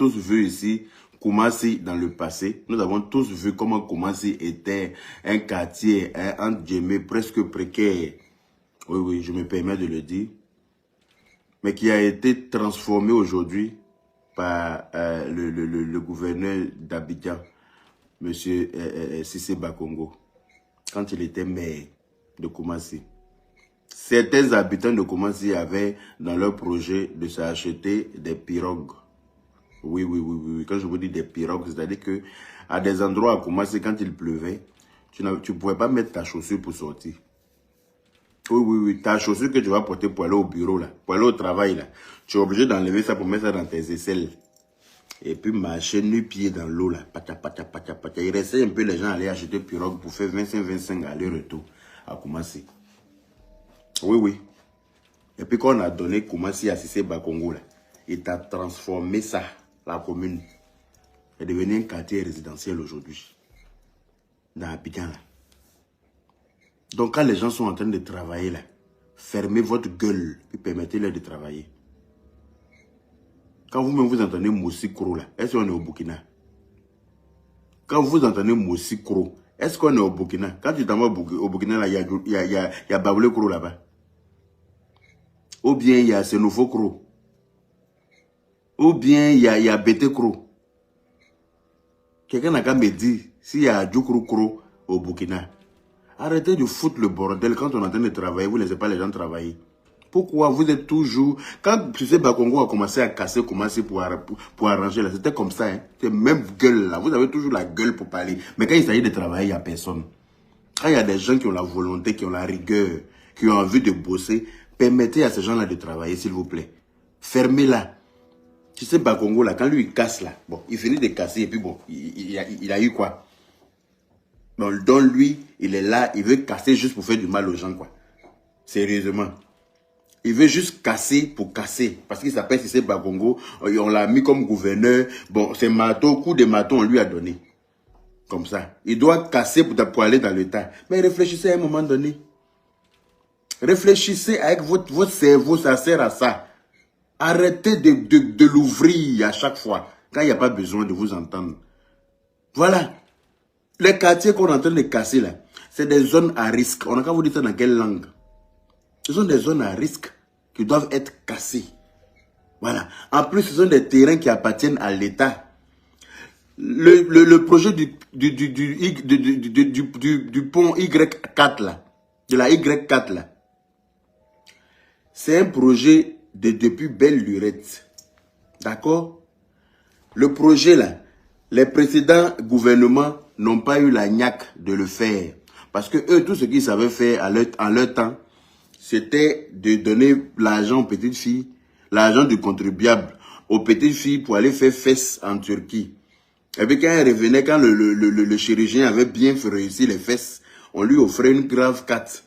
tous vu ici Koumassi dans le passé. Nous avons tous vu comment Koumassi était un quartier, entre guillemets, presque précaire. Oui, oui, je me permets de le dire. Mais qui a été transformé aujourd'hui par le gouverneur d'Abidjan, M. Cissé Bakongo, quand il était maire de Koumassi. Certains habitants de Koumassi avaient dans leur projet de s'acheter des pirogues. Oui, oui, oui, oui. Quand je vous dis des pirogues, c'est-à-dire que à des endroits à Koumassi, quand il pleuvait, tu ne pouvais pas mettre ta chaussure pour sortir. Oui, oui, oui. Ta chaussure que tu vas porter pour aller au bureau, là, pour aller au travail, là, tu es obligé d'enlever ça pour mettre ça dans tes aisselles. Et puis marcher nu-pied dans l'eau, là. Pacha, pacha, pacha, pacha. Il restait un peu les gens aller acheter pirogue pour faire 25 aller-retour à Koumassi. Oui, oui. Et puis quand on a donné Koumassi à Cissé Bakongo, là, il t'a transformé ça, la commune. C'est devenu un quartier résidentiel aujourd'hui. Dans Abidjan, là. Donc quand les gens sont en train de travailler, là, fermez votre gueule et permettez-leur de travailler. Quand vous-même vous entendez Moussikro, là, est-ce qu'on est au Burkina? Quand vous entendez Moussikro, est-ce qu'on est au Burkina? Quand tu t'en vas au Burkina, là, il y a Baboulé Kro là-bas. Ou bien il y a Senofo Kro. Ou bien il y a Bété Kro. Quelqu'un n'a qu'à me dire s'il y a Djoukro Kro au Burkina. Arrêtez de foutre le bordel quand on est en train de travailler. Vous ne laissez pas les gens travailler. Pourquoi vous êtes toujours... Quand tu sais, Bakongo a commencé à casser, pour arranger, là, c'était comme ça. Hein. C'est même gueule là. Vous avez toujours la gueule pour parler. Mais quand il s'agit de travailler, il n'y a personne. Quand il y a des gens qui ont la volonté, qui ont la rigueur, qui ont envie de bosser, permettez à ces gens-là de travailler, s'il vous plaît. Fermez-la. Tu sais, Bakongo, là, quand lui, il casse, là, bon, il finit de casser, et puis bon, il a eu quoi? Donc lui, il est là, il veut casser juste pour faire du mal aux gens, quoi. Sérieusement. Il veut juste casser pour casser. Parce qu'il s'appelle Cissé Bakongo. On l'a mis comme gouverneur. Bon, c'est marteau, coup de marteau, on lui a donné. Comme ça. Il doit casser pour aller dans l'État. Mais réfléchissez à un moment donné. Réfléchissez avec votre cerveau, ça sert à ça. Arrêtez de l'ouvrir à chaque fois. Quand il n'y a pas besoin de vous entendre. Voilà. Les quartiers qu'on est en train de casser là, c'est des zones à risque. On n'a qu'à vous dire ça dans quelle langue? Ce sont des zones à risque qui doivent être cassées. Voilà. En plus, ce sont des terrains qui appartiennent à l'État. Le projet du pont Y4 là, de la Y4 là, c'est un projet depuis belle lurette. D'accord? Le projet là, les précédents gouvernements n'ont pas eu la niaque de le faire. Parce que eux, tout ce qu'ils savaient faire en leur temps, c'était de donner l'argent aux petites filles, l'argent du contribuable aux petites filles pour aller faire fesses en Turquie. Et puis quand elle revenait, quand le chirurgien avait bien fait réussir les fesses, on lui offrait une grave 4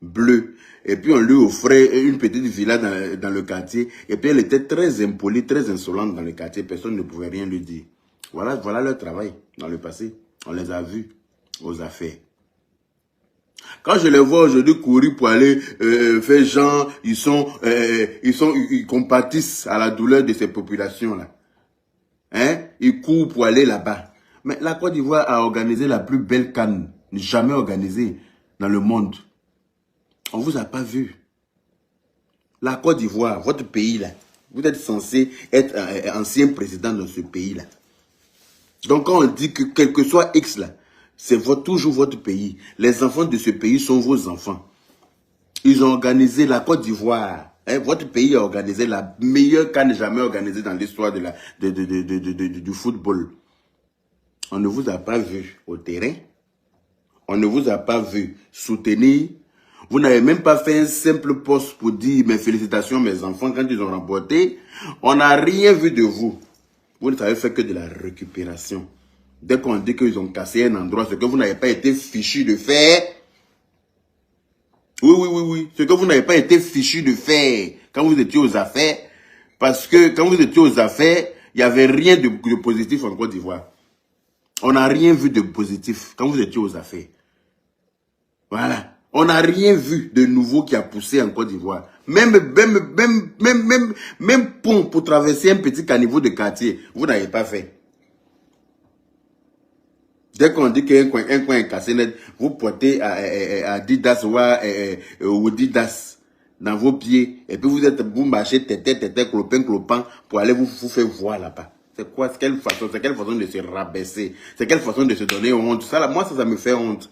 bleue. Et puis on lui offrait une petite villa dans le quartier. Et puis elle était très impolie, très insolente dans le quartier. Personne ne pouvait rien lui dire. Voilà leur travail dans le passé. On les a vus aux affaires. Quand je les vois aujourd'hui courir pour aller faire genre, ils compatissent à la douleur de ces populations-là. Hein? Ils courent pour aller là-bas. Mais la Côte d'Ivoire a organisé la plus belle CAN jamais organisée dans le monde. On ne vous a pas vu. La Côte d'Ivoire, votre pays là, vous êtes censé être ancien président de ce pays-là. Donc quand on dit que quel que soit X là, c'est toujours votre pays. Les enfants de ce pays sont vos enfants. Ils ont organisé la Côte d'Ivoire. Hein, votre pays a organisé la meilleure CAN jamais organisée dans l'histoire du football. On ne vous a pas vu au terrain. On ne vous a pas vu soutenir. Vous n'avez même pas fait un simple post pour dire mes félicitations mes enfants quand ils ont remporté. On n'a rien vu de vous. Vous ne savez faire que de la récupération. Dès qu'on dit qu'ils ont cassé un endroit, ce que vous n'avez pas été fichu de faire. Oui. Ce que vous n'avez pas été fichu de faire quand vous étiez aux affaires. Parce que quand vous étiez aux affaires, il n'y avait rien de positif en Côte d'Ivoire. On n'a rien vu de positif quand vous étiez aux affaires. Voilà. On n'a rien vu de nouveau qui a poussé en Côte d'Ivoire. Même pont pour traverser un petit caniveau de quartier, vous n'avez pas fait. Dès qu'on dit qu'un coin est cassé net, vous portez à 10 das ou 10 das dans vos pieds, et puis vous marchez tête, clopin, pour aller vous faire voir là-bas. C'est quoi? C'est quelle façon de se rabaisser? C'est quelle façon de se donner honte? Ça, là, moi, ça me fait honte.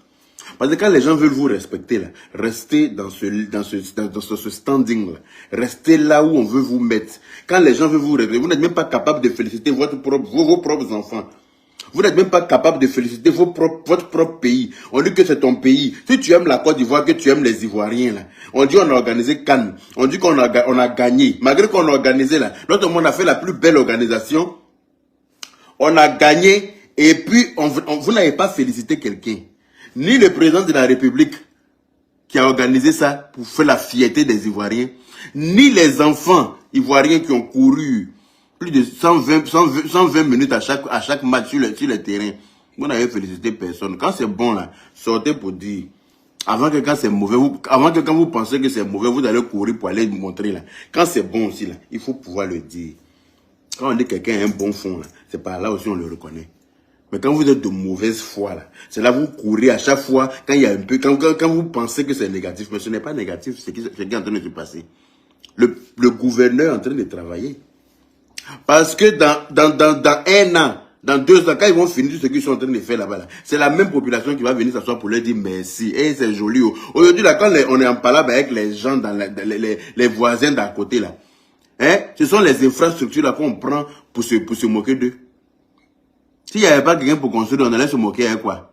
Parce que quand les gens veulent vous respecter, là, restez dans ce standing là. Restez là où on veut vous mettre. Quand les gens veulent vous respecter, vous n'êtes même pas capable de féliciter vos propres enfants. Vous n'êtes même pas capable de féliciter votre propre pays. On dit que c'est ton pays. Si tu aimes la Côte d'Ivoire, que tu aimes les Ivoiriens, là. On dit qu'on a organisé Cannes. On dit qu'on a gagné. Malgré qu'on a organisé, là, notre monde a fait la plus belle organisation. On a gagné. Et puis, vous n'avez pas félicité quelqu'un. Ni le président de la République qui a organisé ça pour faire la fierté des Ivoiriens. Ni les enfants ivoiriens qui ont couru plus de 120 minutes à chaque match sur le terrain. Vous n'avez félicité personne. Quand c'est bon, là, sortez pour dire. Avant que quand c'est mauvais, avant que quand vous pensez que c'est mauvais, vous allez courir pour aller montrer. Là. Quand c'est bon aussi, là, il faut pouvoir le dire. Quand on dit que quelqu'un a un bon fond, c'est par là aussi on le reconnaît. Mais quand vous êtes de mauvaise foi, là, c'est là que vous courez à chaque fois, quand il y a un peu, quand vous pensez que c'est négatif, mais ce n'est pas négatif, c'est ce qui est en train de se passer. Le gouverneur est en train de travailler. Parce que dans 1 an, dans 2 ans, quand ils vont finir ce qu'ils sont en train de faire là-bas, là, c'est la même population qui va venir s'asseoir pour leur dire merci. Et c'est joli. Aujourd'hui, là, quand on est en palabre avec les gens, les voisins d'à côté, là, hein, ce sont les infrastructures là qu'on prend pour se moquer d'eux. S'il n'y avait pas quelqu'un pour construire, on allait se moquer avec quoi?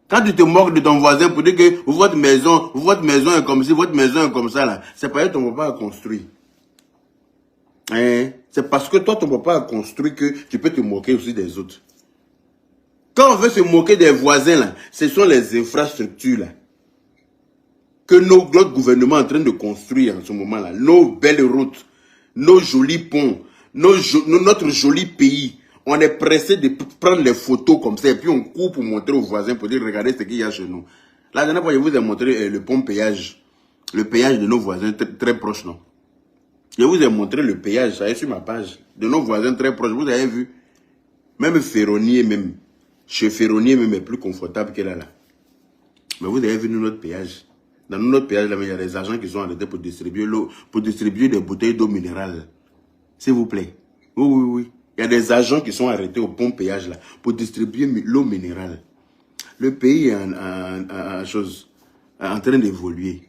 Quand tu te moques de ton voisin pour dire que votre maison est comme ci, votre maison est comme ça, là, c'est parce que ton papa a construit. Hein? C'est parce que toi, ton papa a construit que tu peux te moquer aussi des autres. Quand on veut se moquer des voisins, là, ce sont les infrastructures, là, que notre gouvernement est en train de construire en ce moment-là. Nos belles routes, nos jolis ponts, notre joli pays. On est pressé de prendre les photos comme ça et puis on court pour montrer aux voisins pour dire regardez ce qu'il y a chez nous. La dernière fois, je vous ai montré le pont péage. Le péage de nos voisins très proches, non? Je vous ai montré le péage, ça est sur ma page. De nos voisins très proches, vous avez vu. Même Ferronnier, même. Chez Ferronnier, même est plus confortable que là. Mais vous avez vu notre péage. Dans notre péage, là, il y a des agents qui sont arrêtés pour distribuer l'eau, pour distribuer des bouteilles d'eau minérale. S'il vous plaît. Oui. Il y a des agents qui sont arrêtés au pont péage là pour distribuer l'eau minérale. Le pays est en train d'évoluer.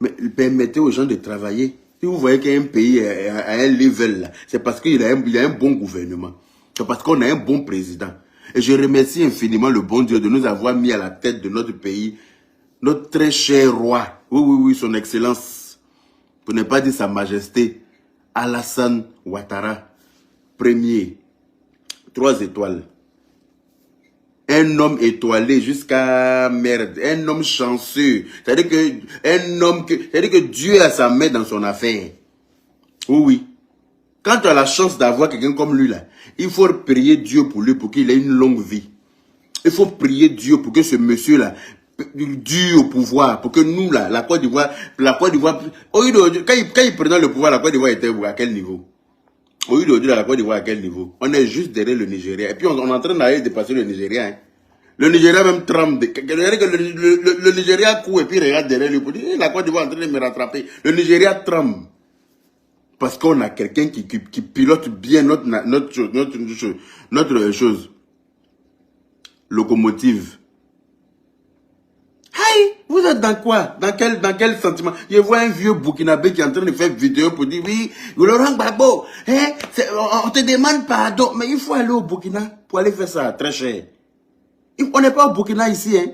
Mais permettez aux gens de travailler. Si vous voyez qu'un pays est à un level là, c'est parce qu'il a un bon gouvernement. C'est parce qu'on a un bon président. Et je remercie infiniment le bon Dieu de nous avoir mis à la tête de notre pays, notre très cher roi. Oui, son excellence. Pour ne pas dire sa majesté, Alassane Ouattara. Premier, 3 étoiles. Un homme étoilé jusqu'à merde. Un homme chanceux. C'est-à-dire que Dieu a sa main dans son affaire. Oui. Quand tu as la chance d'avoir quelqu'un comme lui là, il faut prier Dieu pour lui, pour qu'il ait une longue vie. Il faut prier Dieu pour que ce monsieur là dure au pouvoir, pour que nous là, la Côte d'Ivoire, quand il prenait le pouvoir, la Côte d'Ivoire était à quel niveau? Au lieu de dire la Côte d'Ivoire à quel niveau? On est juste derrière le Nigeria. Et puis on est en train d'aller dépasser le Nigeria. Hein. Le Nigeria même tremble. Le Nigeria court et puis regarde derrière lui pour dire la Côte d'Ivoire est en train de me rattraper. Le Nigeria tremble. Parce qu'on a quelqu'un qui pilote bien notre chose. Locomotive. Hey, vous êtes dans quoi? Dans quel sentiment? Je vois un vieux Burkinabé qui est en train de faire vidéo pour dire oui, Laurent Gbagbo, hein, on te demande pardon, mais il faut aller au Burkina pour aller faire ça, très cher. On n'est pas au Burkina ici, hein.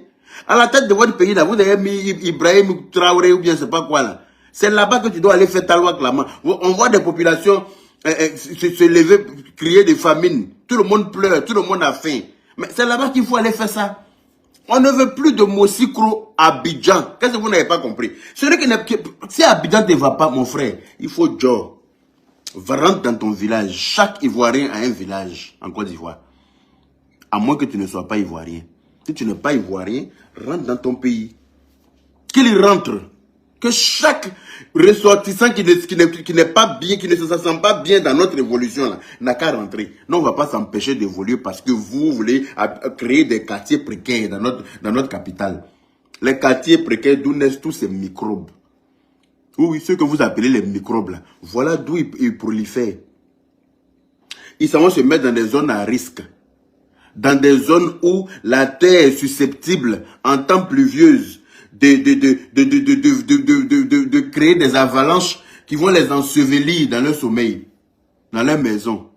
À la tête de votre pays, là, vous avez mis Ibrahim Traoré ou bien c'est pas quoi là. C'est là-bas que tu dois aller faire ta loi clamant. On voit des populations se lever, crier des famines. Tout le monde pleure, tout le monde a faim. Mais c'est là-bas qu'il faut aller faire ça. On ne veut plus de Mossikro à Abidjan. Qu'est-ce que vous n'avez pas compris? Si Abidjan ne va pas, mon frère, il faut Joe. Rentre dans ton village. Chaque Ivoirien a un village en Côte d'Ivoire. À moins que tu ne sois pas Ivoirien. Si tu n'es pas Ivoirien, rentre dans ton pays. Qu'il rentre. Que chaque ressortissant qui n'est pas bien, qui ne se sent pas bien dans notre évolution, n'a qu'à rentrer. Non, on ne va pas s'empêcher d'évoluer parce que vous voulez créer des quartiers précaires dans notre capitale. Les quartiers précaires, d'où naissent tous ces microbes. Oui, ceux que vous appelez les microbes, là, voilà d'où ils prolifèrent. Ils s'en vont se mettre dans des zones à risque. Dans des zones où la terre est susceptible, en temps pluvieuse, de créer des avalanches qui vont les ensevelir dans leur sommeil, dans leur maison.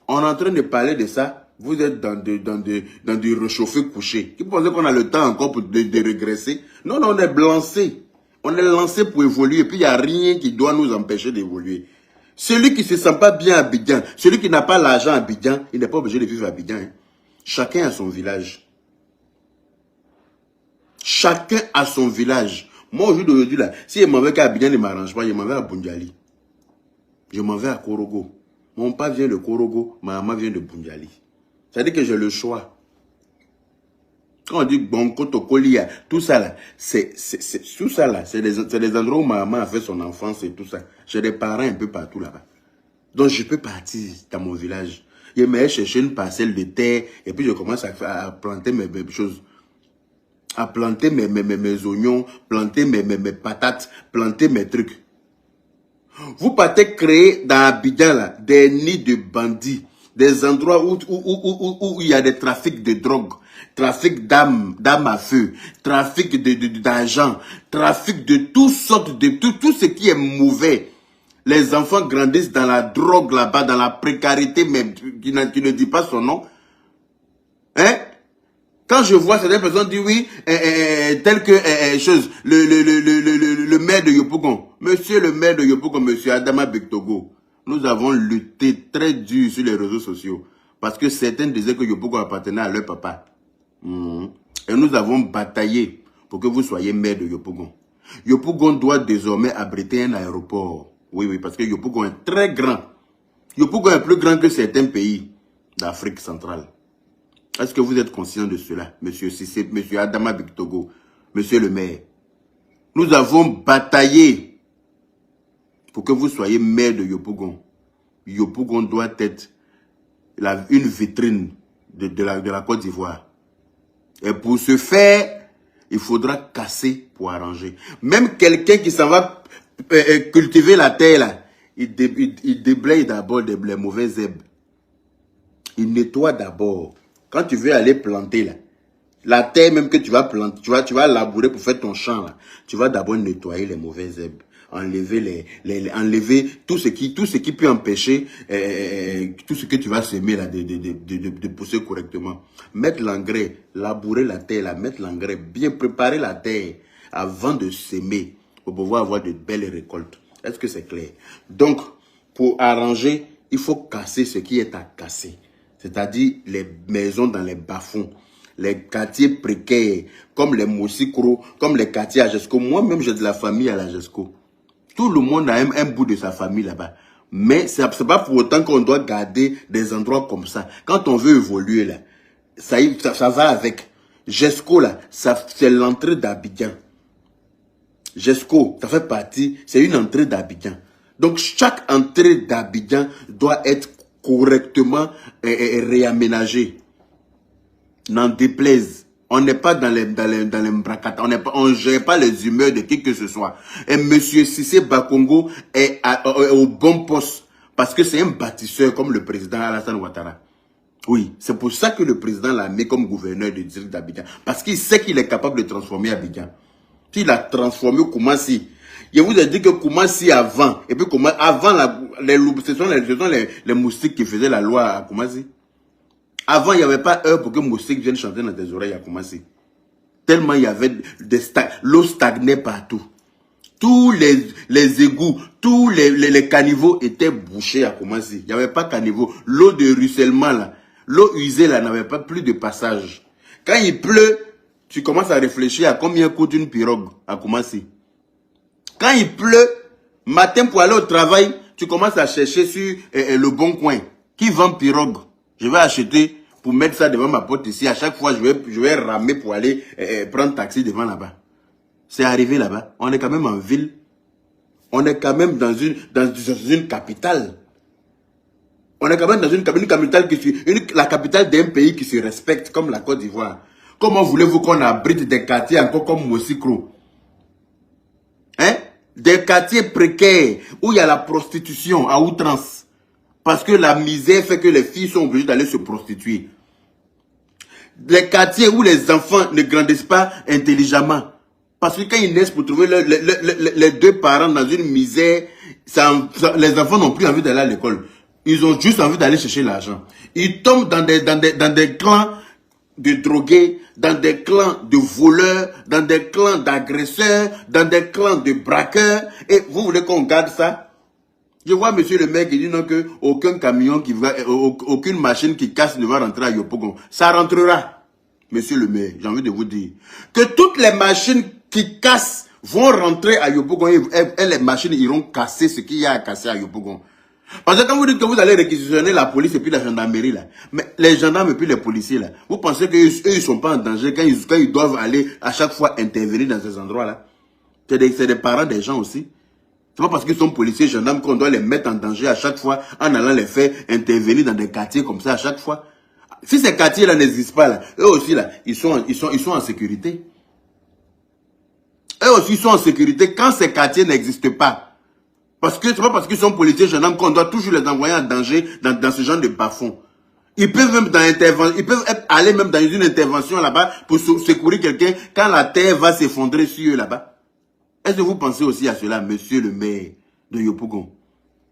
On est en train de parler de ça. Vous êtes dans du réchauffé couché. Vous pensez qu'on a le temps encore de régresser? Non, non, on est lancé. On est lancé pour évoluer. Et puis, il n'y a rien qui doit nous empêcher d'évoluer. Celui qui ne se sent pas bien à Abidjan, celui qui n'a pas l'argent à Abidjan, il n'est pas obligé de vivre à Abidjan. Hein. Chacun a son village. Chacun a son village. Moi, aujourd'hui, là, si je m'en vais qu'à Abidjan, ne m'arrange pas, je m'en vais à Bundiali. Je m'en vais à Korogo. Mon père vient de Korogo, ma maman vient de Bundiali. C'est-à-dire que j'ai le choix. Quand on dit Bonko, Tokolia, tout ça là, c'est des endroits où ma maman a fait son enfance et tout ça. J'ai des parents un peu partout là-bas. Donc je peux partir dans mon village. Je vais chercher une parcelle de terre et puis je commence à planter mes choses. À planter mes oignons, planter mes patates, planter mes trucs. Vous partez créer dans Abidjan là, des nids de bandits. Des endroits où il y a des trafics de drogue, trafic d'armes à feu, trafic d'argent, trafic de toutes sortes, de tout ce qui est mauvais. Les enfants grandissent dans la drogue là-bas, dans la précarité, mais qui ne dit pas son nom. Hein? Quand je vois certaines personnes dire oui, tel que le maire de Yopougon, monsieur le maire de Yopougon, monsieur Adama Bektogo, nous avons lutté très dur sur les réseaux sociaux parce que certains disaient que Yopougon appartenait à leur papa. Et nous avons bataillé pour que vous soyez maire de Yopougon. Yopougon doit désormais abriter un aéroport. Oui, oui, parce que Yopougon est très grand. Yopougon est plus grand que certains pays d'Afrique centrale. Est-ce que vous êtes conscient de cela, monsieur Sissé, monsieur Adama Bektogo, monsieur le maire? Nous avons bataillé pour que vous soyez maire de Yopougon. Yopougon doit être une vitrine de la Côte d'Ivoire. Et pour ce faire, il faudra casser pour arranger. Même quelqu'un qui s'en va cultiver la terre, là, il déblaye d'abord les mauvaises herbes. Il nettoie d'abord. Quand tu veux aller planter, là, la terre même que tu vas planter, tu vas labourer pour faire ton champ, là, tu vas d'abord nettoyer les mauvaises herbes. Enlever enlever tout ce qui peut empêcher tout ce que tu vas semer là de pousser correctement. Mettre l'engrais, labourer la terre, là, mettre l'engrais, bien préparer la terre avant de semer pour pouvoir avoir de belles récoltes. Est-ce que c'est clair? Donc, pour arranger, il faut casser ce qui est à casser. C'est-à-dire les maisons dans les bas-fonds, les quartiers précaires, comme les Moussikro, comme les quartiers à Jesco. Moi-même, j'ai de la famille à la Jesco. Tout le monde a un bout de sa famille là-bas. Mais ce n'est pas pour autant qu'on doit garder des endroits comme ça. Quand on veut évoluer, là, ça va avec. Jesco, là, c'est l'entrée d'Abidjan. Jesco, ça fait partie, c'est une entrée d'Abidjan. Donc, chaque entrée d'Abidjan doit être correctement réaménagée. N'en déplaise. On n'est pas dans les bracata. On ne gère pas les humeurs de qui que ce soit. Et M. Sissé Bakongo est au bon poste. Parce que c'est un bâtisseur comme le président Alassane Ouattara. Oui, c'est pour ça que le président l'a mis comme gouverneur du district d'Abidjan. Parce qu'il sait qu'il est capable de transformer Abidjan. S'il a transformé Koumassi, je vous ai dit que Koumassi avant, et puis avant, ce sont les moustiques qui faisaient la loi à Koumassi. Avant, il n'y avait pas heure pour que moustique vienne chanter dans tes oreilles à Koumassi. Tellement il y avait l'eau stagnait partout. Tous les égouts, tous les caniveaux étaient bouchés à Koumassi. Il n'y avait pas caniveau. L'eau de ruissellement, là, l'eau usée, là, n'avait pas plus de passage. Quand il pleut, tu commences à réfléchir à combien coûte une pirogue à Koumassi. Quand il pleut, matin pour aller au travail, tu commences à chercher sur le bon coin. Qui vend pirogue? Je vais acheter pour mettre ça devant ma porte ici. À chaque fois, je vais ramer pour aller prendre taxi devant là-bas. C'est arrivé là-bas. On est quand même en ville. On est quand même dans une capitale. On est quand même dans une capitale la capitale d'un pays qui se respecte comme la Côte d'Ivoire. Comment voulez-vous qu'on abrite des quartiers encore comme Mosikro? Hein? Des quartiers précaires où il y a la prostitution à outrance. Parce que la misère fait que les filles sont obligées d'aller se prostituer. Les quartiers où les enfants ne grandissent pas intelligemment. Parce que quand ils naissent pour trouver les deux parents dans une misère, les enfants n'ont plus envie d'aller à l'école. Ils ont juste envie d'aller chercher l'argent. Ils tombent dans des clans de drogués, dans des clans de voleurs, dans des clans d'agresseurs, dans des clans de braqueurs. Et vous voulez qu'on garde ça? Je vois monsieur le maire qui dit non que aucun camion aucune machine qui casse ne va rentrer à Yopougon. Ça rentrera, monsieur le maire, j'ai envie de vous dire. Que toutes les machines qui cassent vont rentrer à Yopougon et les machines iront casser ce qu'il y a à casser à Yopougon. Parce que quand vous dites que vous allez réquisitionner la police et puis la gendarmerie là, mais les gendarmes et puis les policiers là, vous pensez qu'eux ils sont pas en danger quand ils doivent aller à chaque fois intervenir dans ces endroits là? C'est des parents des gens aussi. C'est pas parce qu'ils sont policiers, gendarmes qu'on doit les mettre en danger à chaque fois en allant les faire intervenir dans des quartiers comme ça à chaque fois. Si ces quartiers là n'existent pas là, eux aussi là, ils sont en sécurité. Eux aussi sont en sécurité quand ces quartiers n'existent pas. Parce que c'est pas parce qu'ils sont policiers, gendarmes qu'on doit toujours les envoyer en danger dans ce genre de bas-fonds. Ils peuvent même aller même dans une intervention là-bas pour secourir quelqu'un quand la terre va s'effondrer sur eux là-bas. Est-ce que vous pensez aussi à cela, monsieur le maire de Yopougon,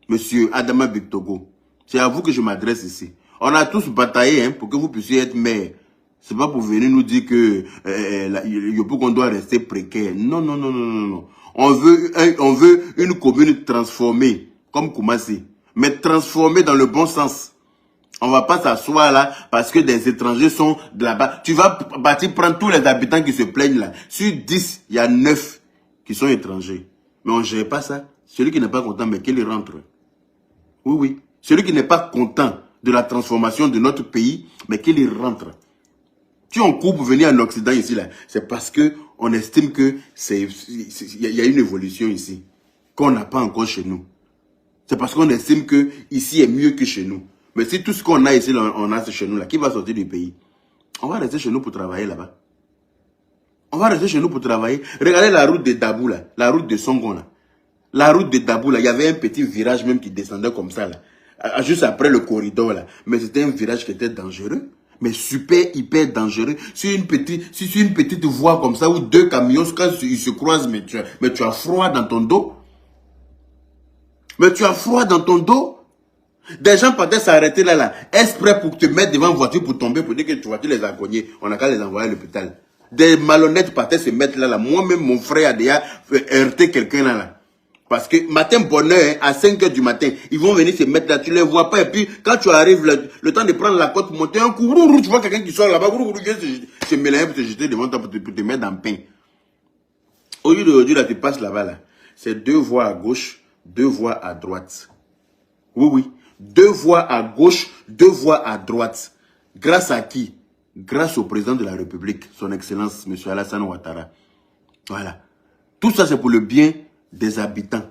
monsieur Adama Bictogo? C'est à vous que je m'adresse ici. On a tous bataillé pour que vous puissiez être maire. C'est pas pour venir nous dire que Yopougon doit rester précaire. Non, non, non, non, non, non. On veut une commune transformée, comme Koumassi, mais transformée dans le bon sens. On va pas s'asseoir là parce que des étrangers sont de là-bas. Tu vas prendre tous les habitants qui se plaignent là. Sur 10, il y a 9 qui sont étrangers. Mais on ne gère pas ça. Celui qui n'est pas content, mais qu'il rentre. Oui, oui. Celui qui n'est pas content de la transformation de notre pays, mais qu'il rentre. Si on coupe pour venir en Occident ici, là, c'est parce que on estime que y a une évolution ici, qu'on n'a pas encore chez nous. C'est parce qu'on estime que ici est mieux que chez nous. Mais si tout ce qu'on a ici, là, on a chez nous, là, qui va sortir du pays? On va rester chez nous pour travailler là-bas. On va rester chez nous pour travailler. Regardez la route de Dabou, là, la route de Songon, là. La route de Dabou, là, il y avait un petit virage même qui descendait comme ça, là. Juste après le corridor, là. Mais c'était un virage qui était dangereux. Mais super, hyper dangereux. Si une petite voie comme ça, où deux camions, quand ils se croisent, mais tu as froid dans ton dos. Mais tu as froid dans ton dos. Des gens partaient s'arrêter là, exprès pour te mettre devant une voiture pour tomber, pour dire que tu vois, tu les as cognés. On n'a qu'à les envoyer à l'hôpital. Des malhonnêtes partaient se mettre là. Moi-même, mon frère a déjà heurté quelqu'un là. Parce que matin bonheur, à 5 h du matin, ils vont venir se mettre là, tu les vois pas. Et puis, quand tu arrives, le temps de prendre la côte, monter un coup, tu vois quelqu'un qui sort là-bas, se mélanger pour te jeter devant toi, pour te mettre dans le pain. Aujourd'hui, là, tu passes là-bas, là. C'est 2 voies à gauche, 2 voies à droite. Oui, oui. 2 voies à gauche, 2 voies à droite. Grâce à qui? Grâce au président de la République, son Excellence, M. Alassane Ouattara. Voilà. Tout ça, c'est pour le bien des habitants.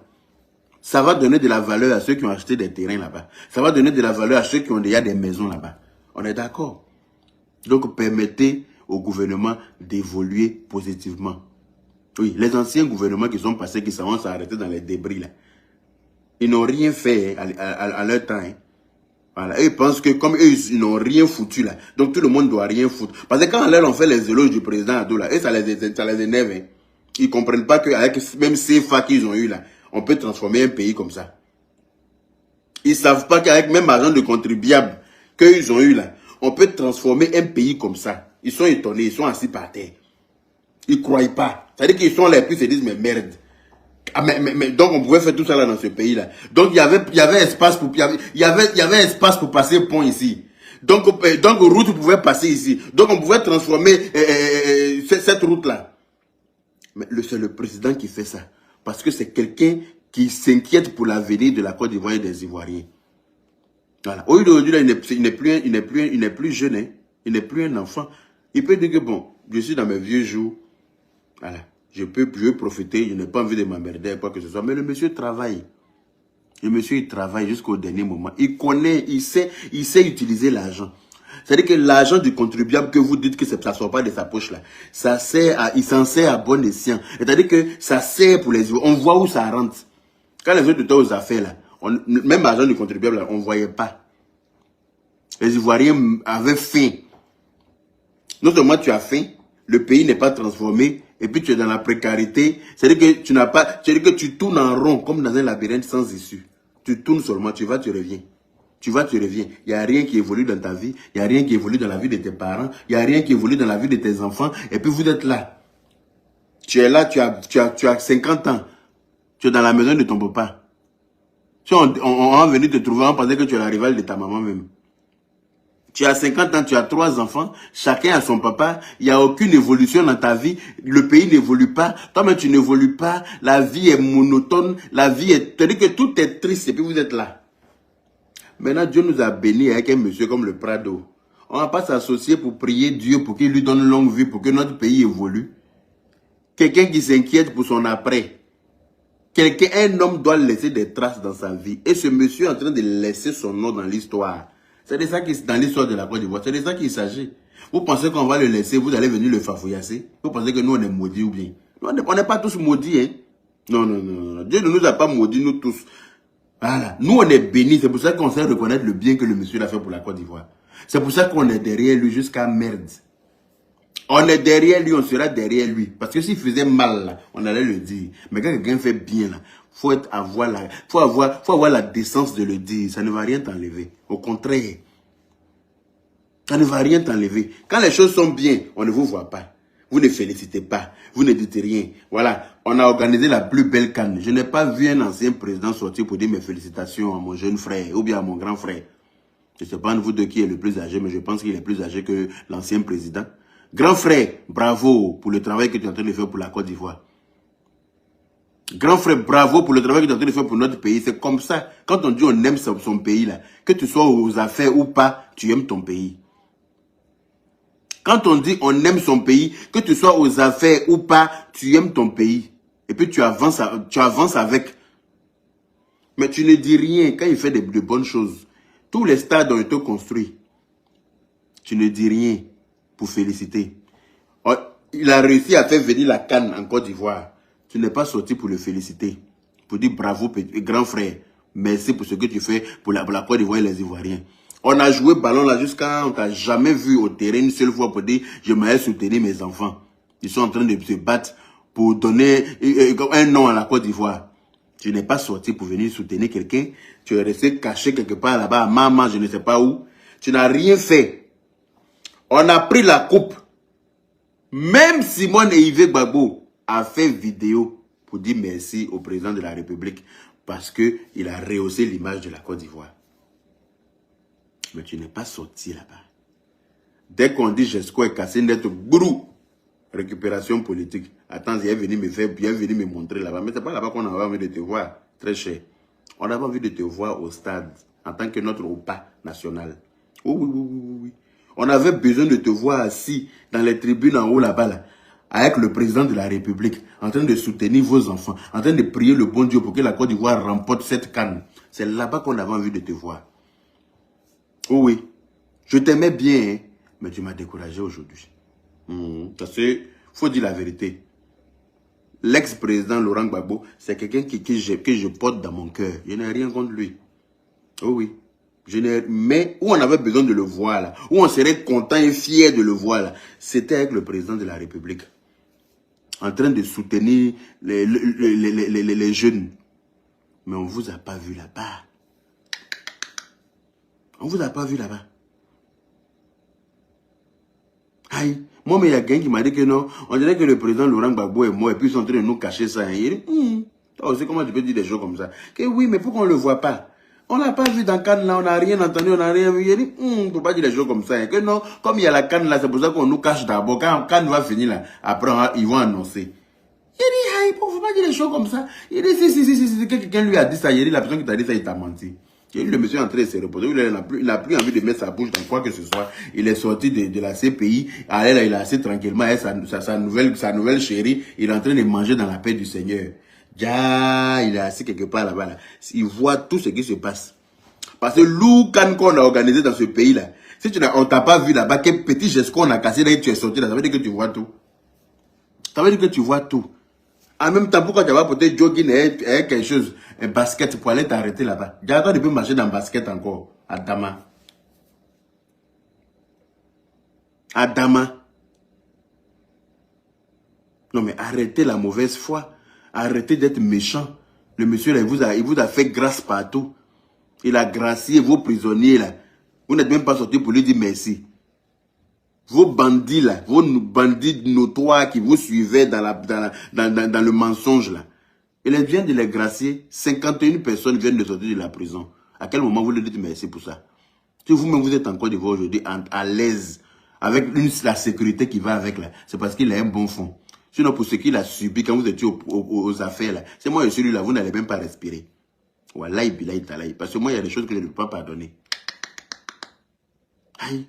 Ça va donner de la valeur à ceux qui ont acheté des terrains là-bas. Ça va donner de la valeur à ceux qui ont déjà des maisons là-bas. On est d'accord. Donc, permettez au gouvernement d'évoluer positivement. Oui, les anciens gouvernements qui sont passés, qui s'en s'arrêter dans les débris là, ils n'ont rien fait à leur temps. Hein. Voilà. Et ils pensent que comme eux, ils n'ont rien foutu là. Donc tout le monde doit rien foutre. Parce que quand on fait les éloges du président Ado là, et ça les énerve. Hein. Ils ne comprennent pas qu'avec même ces FA qu'ils ont eu là, on peut transformer un pays comme ça. Ils ne savent pas qu'avec même argent de contribuables qu'ils ont eu là, on peut transformer un pays comme ça. Ils sont étonnés, ils sont assis par terre. Ils ne croient pas. C'est-à-dire qu'ils sont là et puis ils se disent mais merde. Ah, mais donc on pouvait faire tout ça là dans ce pays là. Donc il y avait espace pour espace pour passer le pont ici. Donc route pouvait passer ici. Donc on pouvait transformer cette route là. Mais c'est le président qui fait ça parce que c'est quelqu'un qui s'inquiète pour l'avenir de la Côte d'Ivoire et des Ivoiriens. Voilà. Aujourd'hui là, il n'est plus jeune, hein. Il n'est plus un enfant. Il peut dire que bon, je suis dans mes vieux jours. Voilà. je vais profiter, je n'ai pas envie de m'emmerder, quoi que ce soit. Mais le monsieur travaille. Le monsieur, il travaille jusqu'au dernier moment. Il connaît, il sait utiliser l'argent. C'est-à-dire que l'argent du contribuable que vous dites que ça ne sort pas de sa poche là, ça sert à, il s'en sert à bon escient. C'est-à-dire que ça sert pour les autres. On voit où ça rentre. Quand les autres étaient aux affaires là, même l'argent du contribuable là, on ne voyait pas. Les Ivoiriens avaient faim. Non seulement tu as faim, le pays n'est pas transformé, et puis tu es dans la précarité. C'est-à-dire que tu n'as pas, c'est-à-dire que tu tournes en rond comme dans un labyrinthe sans issue. Tu tournes seulement, tu vas, tu reviens. Tu vas, tu reviens. Il n'y a rien qui évolue dans ta vie. Il n'y a rien qui évolue dans la vie de tes parents. Il n'y a rien qui évolue dans la vie de tes enfants. Et puis vous êtes là. Tu es là, tu as 50 ans. Tu es dans la maison de ton papa. Si on va venir te trouver, on pensait que tu es la rivale de ta maman même. Tu as 50 ans, tu as 3 enfants, chacun a son papa, il n'y a aucune évolution dans ta vie, le pays n'évolue pas, toi-même tu n'évolues pas, la vie est monotone, la vie est... C'est-à-dire que tout est triste et puis vous êtes là. Maintenant, Dieu nous a bénis avec un monsieur comme le Prado. On ne va pas s'associer pour prier Dieu, pour qu'il lui donne longue vie, pour que notre pays évolue. Quelqu'un qui s'inquiète pour son après. Un homme doit laisser des traces dans sa vie. Et ce monsieur est en train de laisser son nom dans l'histoire. C'est de ça qui dans l'histoire de la Côte d'Ivoire. C'est de ça qu'il s'agit. Vous pensez qu'on va le laisser, vous allez venir le fafouillasser? Vous pensez que nous on est maudits ou bien? On n'est pas tous maudits, hein? Non, non, non, non. Dieu ne nous a pas maudits, nous tous. Voilà. Nous on est bénis. C'est pour ça qu'on sait reconnaître le bien que le monsieur a fait pour la Côte d'Ivoire. C'est pour ça qu'on est derrière lui jusqu'à merde. On est derrière lui, on sera derrière lui. Parce que s'il faisait mal, là, on allait le dire. Mais quand quelqu'un fait bien, là, faut avoir la décence de le dire. Ça ne va rien t'enlever. Au contraire. Ça ne va rien t'enlever. Quand les choses sont bien, on ne vous voit pas. Vous ne félicitez pas. Vous ne dites rien. Voilà. On a organisé la plus belle canne. Je n'ai pas vu un ancien président sortir pour dire mes félicitations à mon jeune frère ou bien à mon grand frère. Je ne sais pas de vous deux qui est le plus âgé, mais je pense qu'il est plus âgé que l'ancien président. Grand frère, bravo pour le travail que tu es en train de faire pour la Côte d'Ivoire. Grand frère, bravo pour le travail que tu es en train de faire pour notre pays. C'est comme ça. Quand on dit on aime son pays, là, que tu sois aux affaires ou pas, tu aimes ton pays. Quand on dit on aime son pays, que tu sois aux affaires ou pas, tu aimes ton pays. Et puis tu avances avec. Mais tu ne dis rien quand il fait de bonnes choses. Tous les stades ont été construits. Tu ne dis rien pour féliciter. Il a réussi à faire venir la CAN en Côte d'Ivoire. Tu n'es pas sorti pour le féliciter. Pour dire bravo, grand frère. Merci pour ce que tu fais pour la Côte d'Ivoire et les Ivoiriens. On a joué ballon là jusqu'à... On t'a jamais vu au terrain une seule fois pour dire je m'allais soutenir mes enfants. Ils sont en train de se battre pour donner un nom à la Côte d'Ivoire. Tu n'es pas sorti pour venir soutenir quelqu'un. Tu es resté caché quelque part là-bas à Mama, je ne sais pas où. Tu n'as rien fait. On a pris la coupe. Même Simone et Yves Gbagbo a fait vidéo pour dire merci au président de la République parce qu'il a rehaussé l'image de la Côte d'Ivoire. Mais tu n'es pas sorti là-bas. Dès qu'on dit Jesco est cassé net, brou, récupération politique. Attends, il est venu me faire, bien venu me montrer là-bas. Mais c'est pas là-bas qu'on avait envie de te voir, très cher. On avait envie de te voir au stade en tant que notre OPA national. Oui, oui, oui, oui, oui. On avait besoin de te voir assis dans les tribunes en haut là-bas, là, avec le président de la République, en train de soutenir vos enfants, en train de prier le bon Dieu pour que la Côte d'Ivoire remporte cette canne. C'est là-bas qu'on avait envie de te voir. Oh oui, je t'aimais bien, hein, mais tu m'as découragé aujourd'hui. Parce que, faut dire la vérité. L'ex-président Laurent Gbagbo, c'est quelqu'un que je porte dans mon cœur. Je n'ai rien contre lui. Oh oui. Mais où on avait besoin de le voir là, où on serait content et fier de le voir là, c'était avec le président de la République. En train de soutenir les jeunes. Mais on ne vous a pas vu là-bas. On ne vous a pas vu là-bas. Aïe. Moi, mais il y a quelqu'un qui m'a dit que non, on dirait que le président Laurent Gbagbo est mort et puis ils sont en train de nous cacher ça. Hein. Il dit, toi aussi, comment tu peux dire des choses comme ça? Que oui, mais pourquoi on ne le voit pas? On n'a pas vu dans Cannes là, on n'a rien entendu, on n'a rien vu. Il dit, on ne peut pas dire des choses comme ça. Hein. Que non, comme il y a la Cannes là, c'est pour ça qu'on nous cache d'abord. Quand Cannes va finir là, après ils vont annoncer. Il dit, il ne faut pas dire des choses comme ça. Il dit, si quelqu'un lui a dit ça, il dit, la personne qui t'a dit ça, il t'a menti. Et le monsieur est en train de se reposer. Il n'a plus envie de mettre sa bouche dans quoi que ce soit. Il est sorti de la CPI. Allez, là, il est assis tranquillement avec sa nouvelle chérie. Il est en train de manger dans la paix du Seigneur. Ja, il est assis quelque part là-bas. Là. Il voit tout ce qui se passe. Parce que l'Oukan qu'on a organisé dans ce pays-là, si on t'a pas vu là-bas, quel petit geste qu'on a cassé là et tu es sorti là, ça veut dire que tu vois tout. Ça veut dire que tu vois tout. En même temps, pourquoi tu vas porter jogging et quelque chose, un basket pour aller t'arrêter là-bas? J'attends de peux marcher dans le basket encore, à Dama. À Dama. Non mais arrêtez la mauvaise foi. Arrêtez d'être méchant. Le monsieur là, il vous a fait grâce partout. Il a gracié vos prisonniers là. Vous n'êtes même pas sorti pour lui dire merci. Vos bandits là, vos bandits notoires qui vous suivaient dans le mensonge là. Il vient de les gracier. 51 personnes viennent de sortir de la prison. À quel moment vous lui dites merci pour ça? Si vous-même vous êtes en Côte d'Ivoire aujourd'hui à l'aise, avec la sécurité qui va avec là, c'est parce qu'il a un bon fond. Sinon pour ce qu'il a subi quand vous étiez aux affaires là, c'est moi et celui-là, vous n'allez même pas respirer. Wallahi billahi talahi. Parce que moi il y a des choses que je ne peux pas pardonner. Aïe.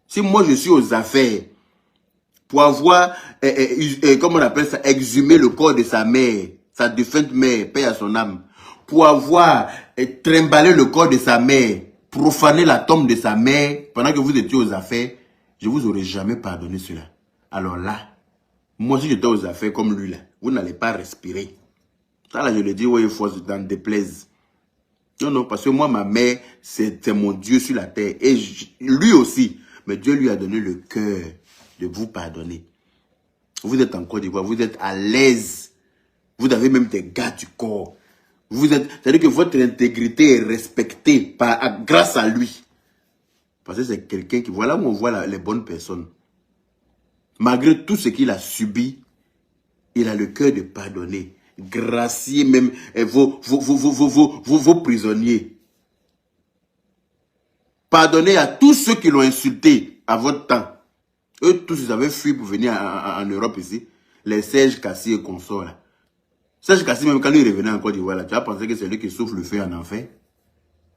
Si moi je suis aux affaires pour avoir, comment on appelle ça, exhumé le corps de sa mère, sa défunte mère, paix à son âme, pour avoir trimballé le corps de sa mère, profané la tombe de sa mère, pendant que vous étiez aux affaires, je vous aurais jamais pardonné cela. Alors là, moi si j'étais aux affaires comme lui là, vous n'allez pas respirer. Ça là je le dis, oui, il faut s'en déplaise. Non, non, parce que moi, ma mère, c'est mon Dieu sur la terre. Et lui aussi. Mais Dieu lui a donné le cœur de vous pardonner. Vous êtes en Côte d'Ivoire, vous êtes à l'aise. Vous avez même des gars du corps. C'est-à-dire que votre intégrité est respectée grâce à lui. Parce que c'est quelqu'un qui, voilà où on voit les bonnes personnes. Malgré tout ce qu'il a subi, il a le cœur de pardonner. Gracier même vos prisonniers. Pardonnez à tous ceux qui l'ont insulté à votre temps. Eux tous, ils avaient fui pour venir en Europe ici. Les Serge Kassi et consorts là. Serge Kassi, même quand il revenait en Côte d'Ivoire là, tu as pensé que c'est lui qui souffle le feu en enfer.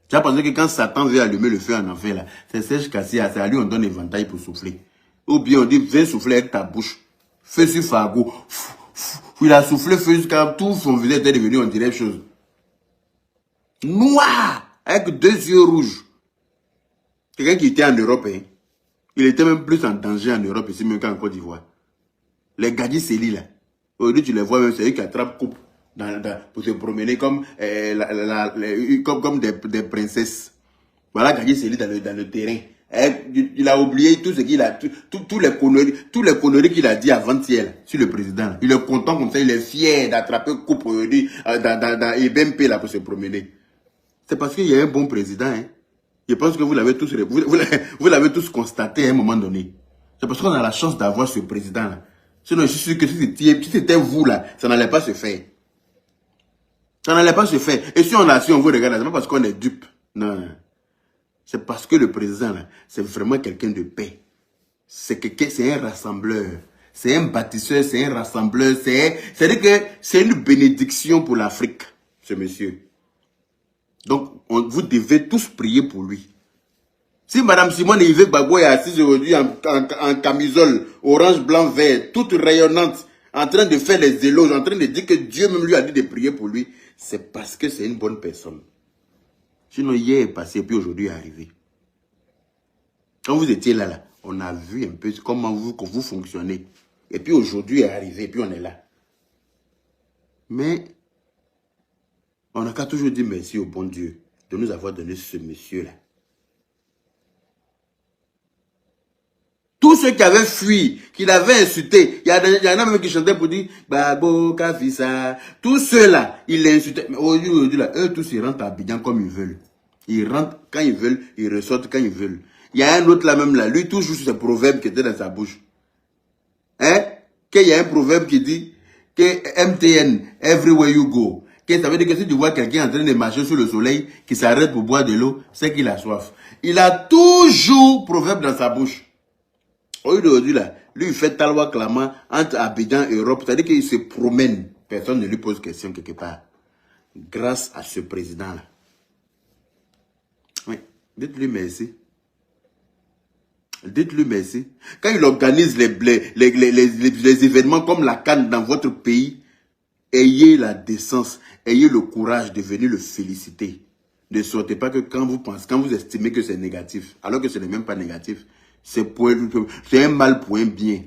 Tu as pensé que quand Satan veut allumer le feu en enfer là, c'est Serge Kassi, c'est à lui on donne l'éventail pour souffler. Ou bien on dit, viens souffler avec ta bouche. Feu sur Fargo. Il a soufflé feu jusqu'à tout son visage était devenu on dirait chose. Noir, avec 2 yeux rouges. Quelqu'un qui était en Europe, hein, il était même plus en danger en Europe ici même qu'en Côte d'Ivoire. Les Gadji Seli là, aujourd'hui tu les vois même, c'est eux qui attrapent coupe pour se promener comme, comme des princesses. Voilà Gadji Seli dans le terrain. Il a oublié tout ce qu'il a, tous les conneries qu'il a dit avant-hier sur le président. Il est content comme ça, il est fier d'attraper coupe aujourd'hui dans EBMP là pour se promener. C'est parce qu'il y a un bon président, hein. Je pense que vous l'avez tous constaté à un moment donné. C'est parce qu'on a la chance d'avoir ce président-là. Sinon, je suis sûr que si c'était vous là, ça n'allait pas se faire. Ça n'allait pas se faire. Et si on vous regarde, c'est pas parce qu'on est dupe. Non. C'est parce que le président là, c'est vraiment quelqu'un de paix. C'est un rassembleur. C'est un bâtisseur, c'est un rassembleur. C'est-à-dire que c'est une bénédiction pour l'Afrique, ce monsieur. Donc, vous devez tous prier pour lui. Si Madame Simone Yves Gbagbo est assise aujourd'hui en camisole, orange, blanc, vert, toute rayonnante, en train de faire les éloges, en train de dire que Dieu même lui a dit de prier pour lui, c'est parce que c'est une bonne personne. Sinon, hier est passé, puis aujourd'hui est arrivé. Quand vous étiez là, on a vu un peu comment vous fonctionnez. Et puis aujourd'hui est arrivé, puis on est là. Mais on n'a qu'à toujours dire merci au bon Dieu de nous avoir donné ce monsieur-là. Tous ceux qui avaient fui, qui l'avaient insulté, il y en a même qui chantaient pour dire Babo Kafisa. Tous ceux-là, ils l'insultaient. Mais aujourd'hui, là, eux tous, ils rentrent à Abidjan comme ils veulent. Ils rentrent quand ils veulent, ils ressortent quand ils veulent. Il y a un autre là même là, lui toujours sur ce proverbe qui était dans sa bouche. Hein? Qu'il y a un proverbe qui dit que MTN, everywhere you go. Ça veut dire que si tu vois quelqu'un en train de marcher sous le soleil, qui s'arrête pour boire de l'eau, c'est qu'il a soif. Il a toujours proverbe dans sa bouche. Aujourd'hui, là, lui, il fait talwa clamant entre Abidjan et Europe. C'est-à-dire qu'il se promène. Personne ne lui pose question quelque part. Grâce à ce président-là. Dites-lui merci. Dites-lui merci. Quand il organise les événements comme la CAN dans votre pays, ayez la décence, ayez le courage de venir le féliciter. Ne sortez pas que quand vous pensez, quand vous estimez que c'est négatif, alors que ce n'est même pas négatif, c'est un mal pour un bien.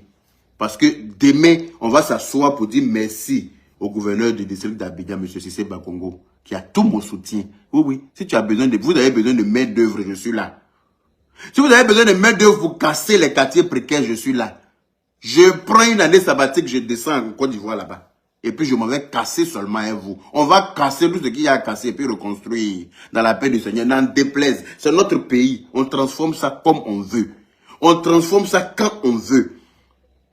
Parce que demain, on va s'asseoir pour dire merci au gouverneur du district d'Abidjan, M. Cissé Bakongo, qui a tout mon soutien. Oui, oui, si tu as besoin de, vous avez besoin de main d'œuvre, je suis là. Si vous avez besoin de main d'œuvre pour casser les quartiers précaires, je suis là. Je prends une année sabbatique, je descends en Côte d'Ivoire là-bas. Et puis je m'en vais casser seulement à vous. On va casser tout ce qu'il y a à casser et puis reconstruire dans la paix du Seigneur. N'en déplaise. C'est notre pays. On transforme ça comme on veut. On transforme ça quand on veut.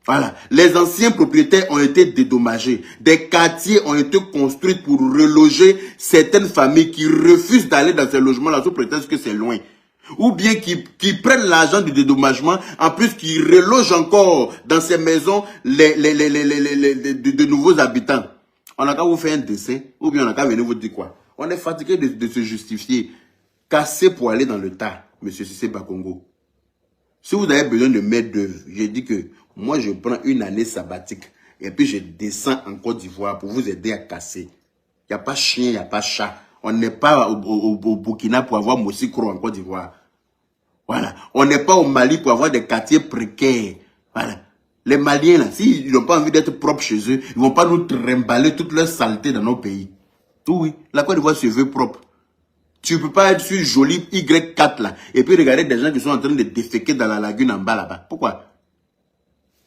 Voilà. Les anciens propriétaires ont été dédommagés. Des quartiers ont été construits pour reloger certaines familles qui refusent d'aller dans ces logements-là sous prétexte que c'est loin. Ou bien qui prennent l'argent du dédommagement, en plus qui relogent encore dans ces maisons de nouveaux habitants. On n'a qu'à vous faire un décès, ou bien on n'a qu'à venir vous dire quoi. On est fatigué de se justifier. Cassez pour aller dans le tas, M. Cissé Bakongo. Si vous avez besoin de main d'œuvre, j'ai dit que moi je prends une année sabbatique et puis je descends en Côte d'Ivoire pour vous aider à casser. Il n'y a pas chien, il n'y a pas chat. On n'est pas au Burkina pour avoir Mossikro en Côte d'Ivoire. Voilà. On n'est pas au Mali pour avoir des quartiers précaires. Voilà. Les Maliens, là, s'ils n'ont pas envie d'être propres chez eux, ils ne vont pas nous trimballer toute leur saleté dans nos pays. Oui, la Côte d'Ivoire se veut propre. Tu ne peux pas être sur joli Y4 là, et puis regarder des gens qui sont en train de déféquer dans la lagune en bas là-bas. Pourquoi?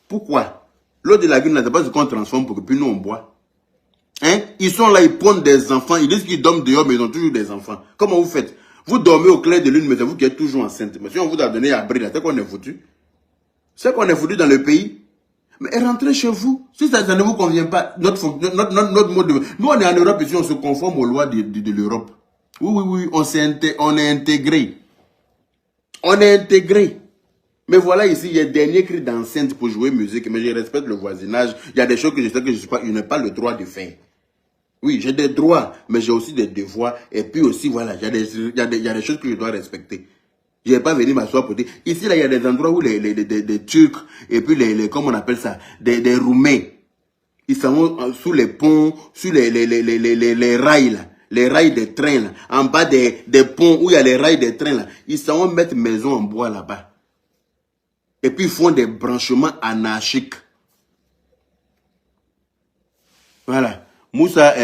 Pourquoi? L'eau de la lagune là, c'est pas ce qu'on transforme pour que puis nous on boit. Hein? Ils sont là, ils pondent des enfants, ils disent qu'ils dorment dehors, mais ils ont toujours des enfants. Comment vous faites? Vous dormez au clair de lune, mais c'est vous qui êtes toujours enceinte. Mais si on vous a donné abri là, c'est qu'on est foutu. C'est qu'on est foutu dans le pays. Mais rentrez chez vous. Si ça ne vous convient pas, notre mode de... Nous, on est en Europe ici, on se conforme aux lois de l'Europe. Oui, on est intégré. On est intégré. Mais voilà ici, il y a dernier cri d'enceinte pour jouer musique, mais je respecte le voisinage. Il y a des choses que je sais que je n'ai pas le droit de faire. Oui, j'ai des droits, mais j'ai aussi des devoirs. Et puis aussi, voilà, il y a des choses que je dois respecter. Je ne vais pas venir m'asseoir pour dire. Ici, là, il y a des endroits où les Turcs, et puis comment on appelle ça, des Roumains, ils sont sous les ponts, sur les rails, là. Les rails des trains, là. En bas des ponts où il y a les rails des trains, là. Ils s'en mettre maison en bois là-bas. Et puis, ils font des branchements anarchiques. Voilà. Moussa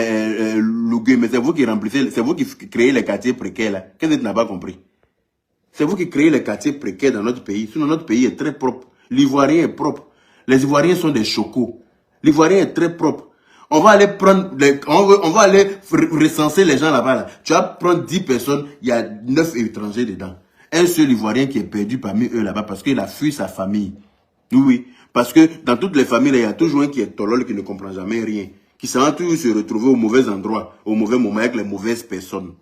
Lougé, mais c'est vous qui remplissez, c'est vous qui créez les quartiers précaires là. Qu'est-ce que tu n'as pas compris? C'est vous qui créez les quartiers précaires dans notre pays. Sinon, notre pays est très propre. L'Ivoirien est propre. Les Ivoiriens sont des chocos. L'Ivoirien est très propre. On va aller prendre, on va aller recenser les gens là-bas. Là. Tu vas prendre 10 personnes, il y a 9 étrangers dedans. Un seul Ivoirien qui est perdu parmi eux là-bas parce qu'il a fui sa famille. Oui. Parce que dans toutes les familles, là, il y a toujours un qui est tolol, qui ne comprend jamais rien. Qui s'en toujours se retrouver au mauvais endroit, au mauvais moment, avec les mauvaises personnes.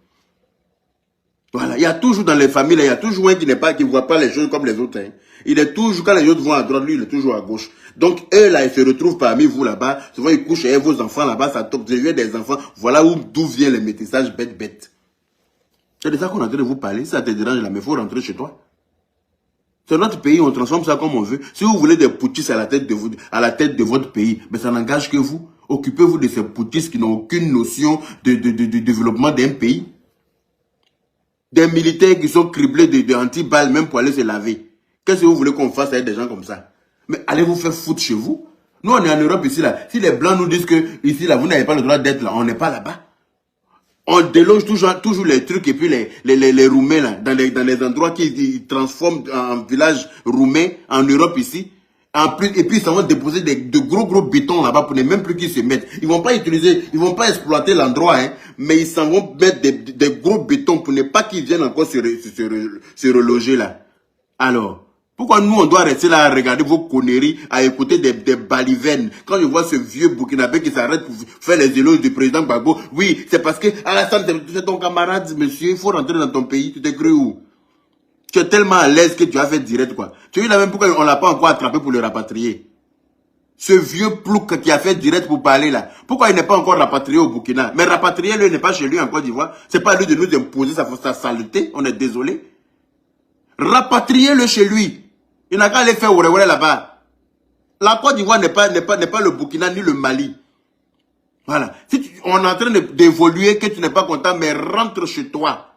Voilà, il y a toujours dans les familles, il y a toujours un qui ne voit pas les choses comme les autres. Hein. Il est toujours, quand les autres vont à droite, lui, il est toujours à gauche. Donc, eux, là, ils se retrouvent parmi vous là-bas. Souvent, ils couchent avec vos enfants là-bas, ça top, des enfants. Voilà d'où vient le métissage bête. C'est de ça qu'on est en train de vous parler. Si ça te dérange là, mais il faut rentrer chez toi. C'est notre pays, on transforme ça comme on veut. Si vous voulez des poutistes à la tête de votre pays, mais ça n'engage que vous. Occupez-vous de ces poutistes qui n'ont aucune notion de développement d'un pays. Des militaires qui sont criblés de anti-balles même pour aller se laver. Qu'est-ce que vous voulez qu'on fasse avec des gens comme ça? Mais allez vous faire foutre chez vous. Nous, on est en Europe ici, là. Si les Blancs nous disent que ici, là, vous n'avez pas le droit d'être là, on n'est pas là-bas. On déloge toujours les trucs et puis les Roumains, là, dans les endroits qui transforment en village roumain en Europe ici. En plus, et puis, ils s'en vont déposer de gros bétons là-bas pour ne même plus qu'ils se mettent. Ils vont pas utiliser, ils vont pas exploiter l'endroit, hein, mais ils s'en vont mettre des gros bétons pour ne pas qu'ils viennent encore se reloger là. Alors, pourquoi nous, on doit rester là à regarder vos conneries, à écouter des balivernes? Quand je vois ce vieux Burkinabé qui s'arrête pour faire les éloges du président Gbagbo, oui, c'est parce que Alassane, c'est ton camarade, monsieur, il faut rentrer dans ton pays, tu t'es cru où? Tu es tellement à l'aise que tu as fait direct, quoi. Tu vois même pourquoi on l'a pas encore attrapé pour le rapatrier. Ce vieux plouc qui a fait direct pour parler là. Pourquoi il n'est pas encore rapatrié au Burkina? Mais rapatrier, lui, n'est pas chez lui en Côte d'Ivoire. C'est pas lui de nous imposer sa saleté. On est désolé. Rapatriez-le chez lui. Il n'a qu'à aller faire oué là-bas. La Côte d'Ivoire n'est pas le Burkina ni le Mali. Voilà. Si on est en train d'évoluer, que tu n'es pas content, mais rentre chez toi.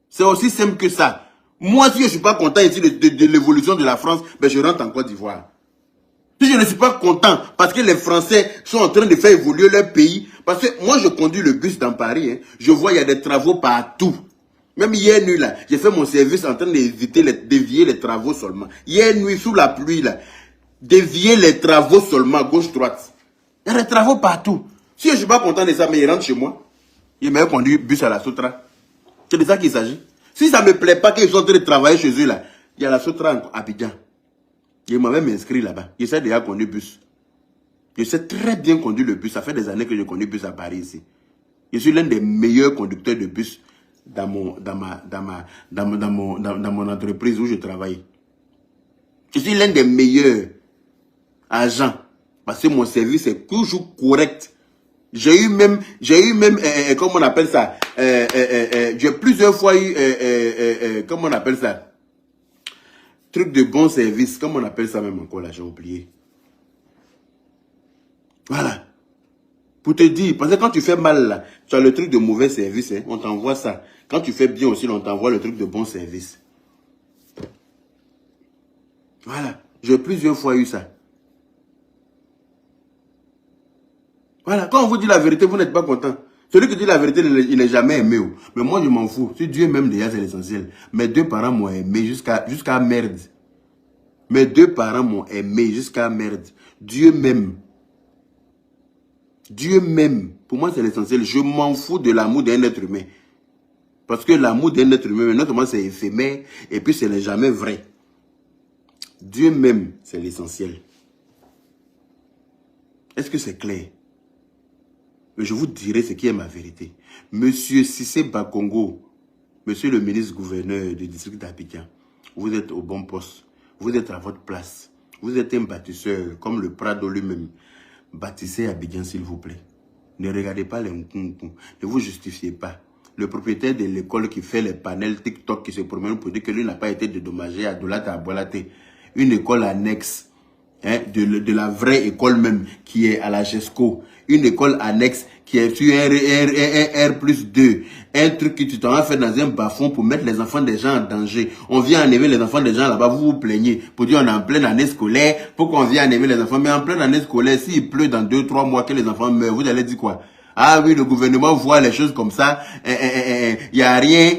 C'est aussi simple que ça. Moi, si je ne suis pas content ici de l'évolution de la France, ben je rentre en Côte d'Ivoire. Si je ne suis pas content parce que les Français sont en train de faire évoluer leur pays, parce que moi je conduis le bus dans Paris, hein, je vois il y a des travaux partout. Même hier nuit là, j'ai fait mon service en train dévier les travaux seulement. Hier nuit sous la pluie là, dévier les travaux seulement gauche-droite. Il y a des travaux partout. Si je ne suis pas content de ça, mais il rentre chez moi, il m'a conduit le bus à la Sotra. C'est de ça qu'il s'agit. Si ça ne me plaît pas qu'ils sont en train de travailler chez eux là, il y a la Sotra à Abidjan. Il m'a même inscrit là-bas. Je sais déjà conduire le bus. Je sais très bien conduire le bus. Ça fait des années que je conduis le bus à Paris ici. Je suis l'un des meilleurs conducteurs de bus dans mon entreprise où je travaille. Je suis l'un des meilleurs agents. Parce que mon service est toujours correct. J'ai eu même, comment on appelle ça, j'ai plusieurs fois eu, comment on appelle ça, truc de bon service, comment on appelle ça même encore là, j'ai oublié. Voilà. Pour te dire, parce que quand tu fais mal là, tu as le truc de mauvais service, hein, on t'envoie ça. Quand tu fais bien aussi, on t'envoie le truc de bon service. Voilà. J'ai plusieurs fois eu ça. Voilà. Quand on vous dit la vérité, vous n'êtes pas content. Celui qui dit la vérité, il n'est jamais aimé. Mais moi, je m'en fous. Si Dieu m'aime déjà, c'est l'essentiel. Mes deux parents m'ont aimé jusqu'à merde. Mes deux parents m'ont aimé jusqu'à merde. Dieu m'aime. Dieu m'aime. Pour moi, c'est l'essentiel. Je m'en fous de l'amour d'un être humain. Parce que l'amour d'un être humain, notamment, c'est éphémère. Et puis, ce n'est jamais vrai. Dieu m'aime, c'est l'essentiel. Est-ce que c'est clair? Mais je vous dirai ce qui est ma vérité. Monsieur Cissé Bakongo, monsieur le ministre-gouverneur du district d'Abidjan, vous êtes au bon poste. Vous êtes à votre place. Vous êtes un bâtisseur, comme le Prado lui-même. Bâtissez Abidjan, s'il vous plaît. Ne regardez pas les nkunku. Ne vous justifiez pas. Le propriétaire de l'école qui fait les panels TikTok qui se promène pour dire que lui n'a pas été dédommagé à Dolate à Boilate. Une école annexe. Hein, de la vraie école même qui est à la GESCO, une école annexe qui est sur R+2, un truc que tu t'en as fait dans un bas-fond pour mettre les enfants des gens en danger. On vient enlever les enfants des gens là-bas, vous vous plaignez pour dire on est en pleine année scolaire, pourquoi on vient enlever les enfants, mais en pleine année scolaire, s'il pleut dans 2-3 mois que les enfants meurent, vous allez dire quoi? Ah oui, le gouvernement voit les choses comme ça, il n'y a rien,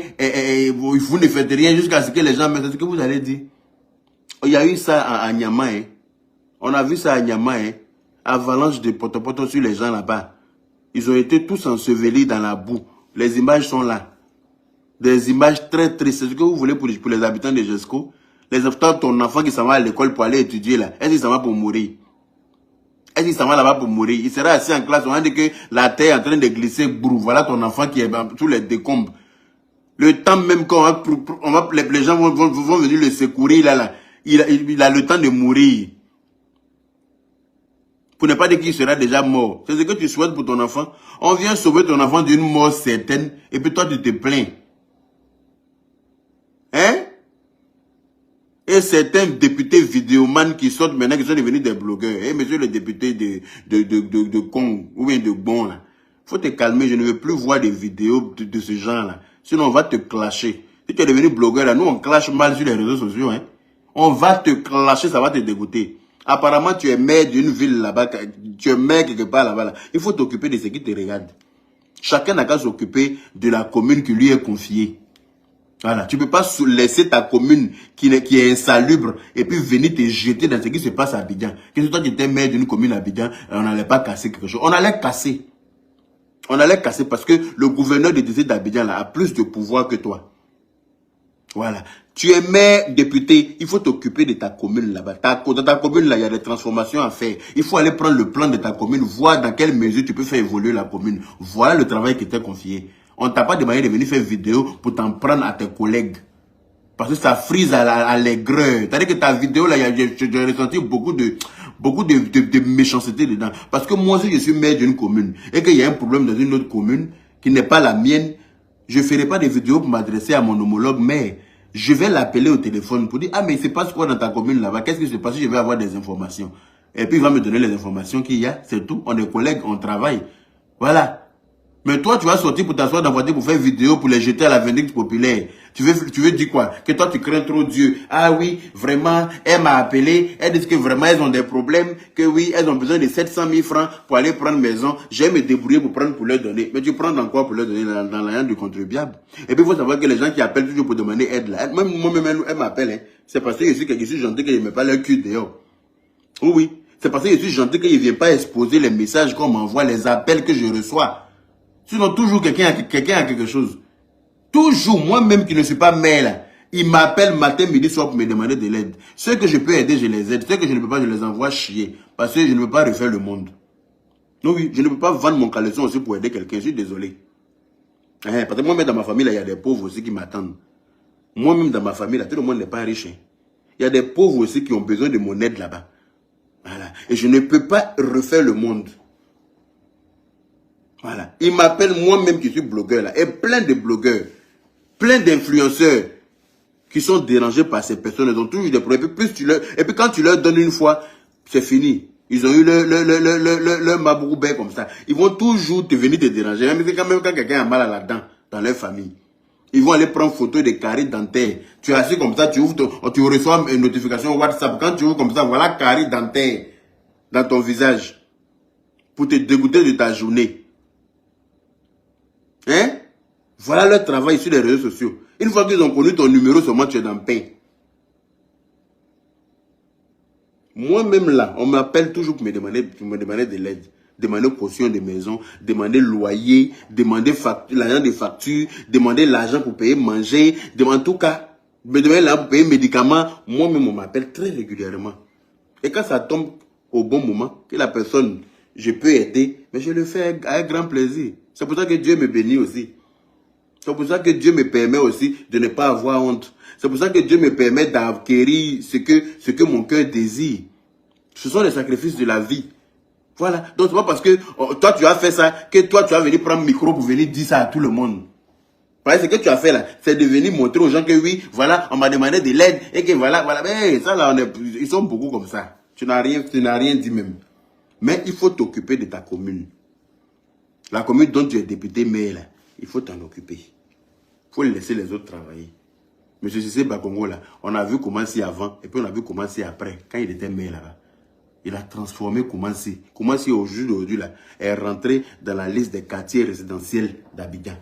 vous ne faites rien jusqu'à ce que les gens meurent, c'est ce que vous allez dire. Il y a eu ça à Niamey, hein. On a vu ça à Niamey, hein? Avalanche de potopoto sur les gens là-bas. Ils ont été tous ensevelis dans la boue. Les images sont là. Des images très tristes. C'est ce que vous voulez pour les habitants de GESCO. Les habitants, ton enfant qui s'en va à l'école pour aller étudier là, est-ce qu'il s'en va pour mourir? Est-ce qu'il s'en va là-bas pour mourir? Il sera assis en classe, on a dit que la terre est en train de glisser, brou. Voilà ton enfant qui est sous les décombres. Le temps même quand les gens vont venir le secourir là, il a le temps de mourir. Pour ne pas dire qu'il sera déjà mort. C'est ce que tu souhaites pour ton enfant. On vient sauver ton enfant d'une mort certaine et puis toi tu te plains. Hein? Et certains députés vidéomans qui sortent maintenant, qui sont devenus des blogueurs. Eh, monsieur le député de Kong ou bien de Bon là. Faut te calmer, je ne veux plus voir des vidéos de ce genre là. Sinon on va te clasher. Si tu es devenu blogueur là, nous on clash mal sur les réseaux sociaux. Hein? On va te clasher, ça va te dégoûter. Apparemment, tu es maire d'une ville là-bas, tu es maire quelque part là-bas. Là. Il faut t'occuper de ce qui te regarde. Chacun n'a qu'à s'occuper de la commune qui lui est confiée. Voilà, tu ne peux pas laisser ta commune qui est insalubre et puis venir te jeter dans ce qui se passe à Abidjan. Que toi qui étais maire d'une commune à Abidjan, on n'allait pas casser quelque chose. On allait casser. On allait casser parce que le gouverneur du district d'Abidjan a plus de pouvoir que toi. Voilà. Tu es maire, député, il faut t'occuper de ta commune là-bas. Dans ta commune là, il y a des transformations à faire. Il faut aller prendre le plan de ta commune, voir dans quelle mesure tu peux faire évoluer la commune. Voilà le travail qui t'est confié. On ne t'a pas demandé de venir faire vidéo pour t'en prendre à tes collègues. Parce que ça frise à l'aigreur. C'est-à-dire que ta vidéo là, j'ai ressenti beaucoup de méchanceté dedans. Parce que moi, si je suis maire d'une commune et qu'il y a un problème dans une autre commune qui n'est pas la mienne, je ne ferai pas de vidéo pour m'adresser à mon homologue maire. je vais l'appeler au téléphone pour dire, ah mais il se passe quoi dans ta commune là-bas? Qu'est-ce qui se passe? Je vais avoir des informations. Et puis il va me donner les informations qu'il y a, c'est tout. On est collègues, on travaille. Voilà. Mais toi, tu vas sortir pour t'asseoir dans la voiture pour faire vidéo, pour les jeter à la vindicte populaire. Tu veux dire quoi? Que toi, tu crains trop Dieu. Ah oui, vraiment, elle m'a appelé. Elle dit que vraiment, elles ont des problèmes. Que oui, elles ont besoin de 700 000 francs pour aller prendre maison. Je vais me débrouiller pour prendre pour leur donner. Mais tu prends dans quoi pour leur donner? Dans l'argent du contribuable. Et puis, il faut savoir que les gens qui appellent toujours pour demander aide là. Même moi-même, elle m'appelle. Hein. C'est parce que je suis gentil que je ne mets pas leur cul dehors. Oui, oui. C'est parce que je suis gentil qu'il ne vient pas exposer les messages qu'on m'envoie, les appels que je reçois. Sinon, toujours quelqu'un a quelque chose. Toujours, moi-même qui ne suis pas mère, là, il m'appelle matin, midi, soir pour me demander de l'aide. Ceux que je peux aider, je les aide. Ceux que je ne peux pas, je les envoie chier. Parce que je ne peux pas refaire le monde. Non, oui, je ne peux pas vendre mon caleçon aussi pour aider quelqu'un. Je suis désolé. Parce que moi-même, dans ma famille, il y a des pauvres aussi qui m'attendent. Moi-même, dans ma famille, là, tout le monde n'est pas riche. Hein. Il y a des pauvres aussi qui ont besoin de mon aide là-bas. Voilà. Et je ne peux pas refaire le monde. Voilà. Il m'appelle moi-même qui suis blogueur là. Et plein de blogueurs, plein d'influenceurs qui sont dérangés par ces personnes. Ils ont toujours des problèmes. Et puis quand tu leur donnes une fois, c'est fini. Ils ont eu le mabroubet comme ça. Ils vont toujours te venir te déranger. Même quand quelqu'un a mal à la dent dans leur famille. Ils vont aller prendre photo des caries dentaires. Tu es assis comme ça, tu reçois une notification WhatsApp. Quand tu ouvres comme ça, voilà caries dentaires dans ton visage. Pour te dégoûter de ta journée. Hein? Voilà leur travail sur les réseaux sociaux. Une fois qu'ils ont connu ton numéro, seulement tu es dans le pain. Moi-même là, on m'appelle toujours pour me demander de l'aide. Demander caution de maison, demander loyer, demander l'argent des factures, demander l'argent pour payer manger, en tout cas, me demander l'argent pour payer médicaments. Moi-même, on m'appelle très régulièrement. Et quand ça tombe au bon moment, que la personne, je peux aider, mais je le fais avec grand plaisir. C'est pour ça que Dieu me bénit aussi. C'est pour ça que Dieu me permet aussi de ne pas avoir honte. C'est pour ça que Dieu me permet d'acquérir ce que mon cœur désire. Ce sont les sacrifices de la vie. Voilà. Donc c'est pas parce que toi tu as fait ça que toi tu vas venir prendre le micro pour venir dire ça à tout le monde. Parce que ce que tu as fait là, c'est de venir montrer aux gens que oui, voilà, on m'a demandé de l'aide et que voilà. Mais ça là, ils sont beaucoup comme ça. Tu n'as rien dit même. Mais il faut t'occuper de ta commune. La commune dont tu es député maire là, il faut t'en occuper. Il faut laisser les autres travailler. Monsieur Cissé Bakongo là, on a vu comment c'est avant et puis on a vu comment c'est après, quand il était maire là-bas. Il a transformé Koumassi. Koumassi aujourd'hui là est rentré dans la liste des quartiers résidentiels d'Abidjan.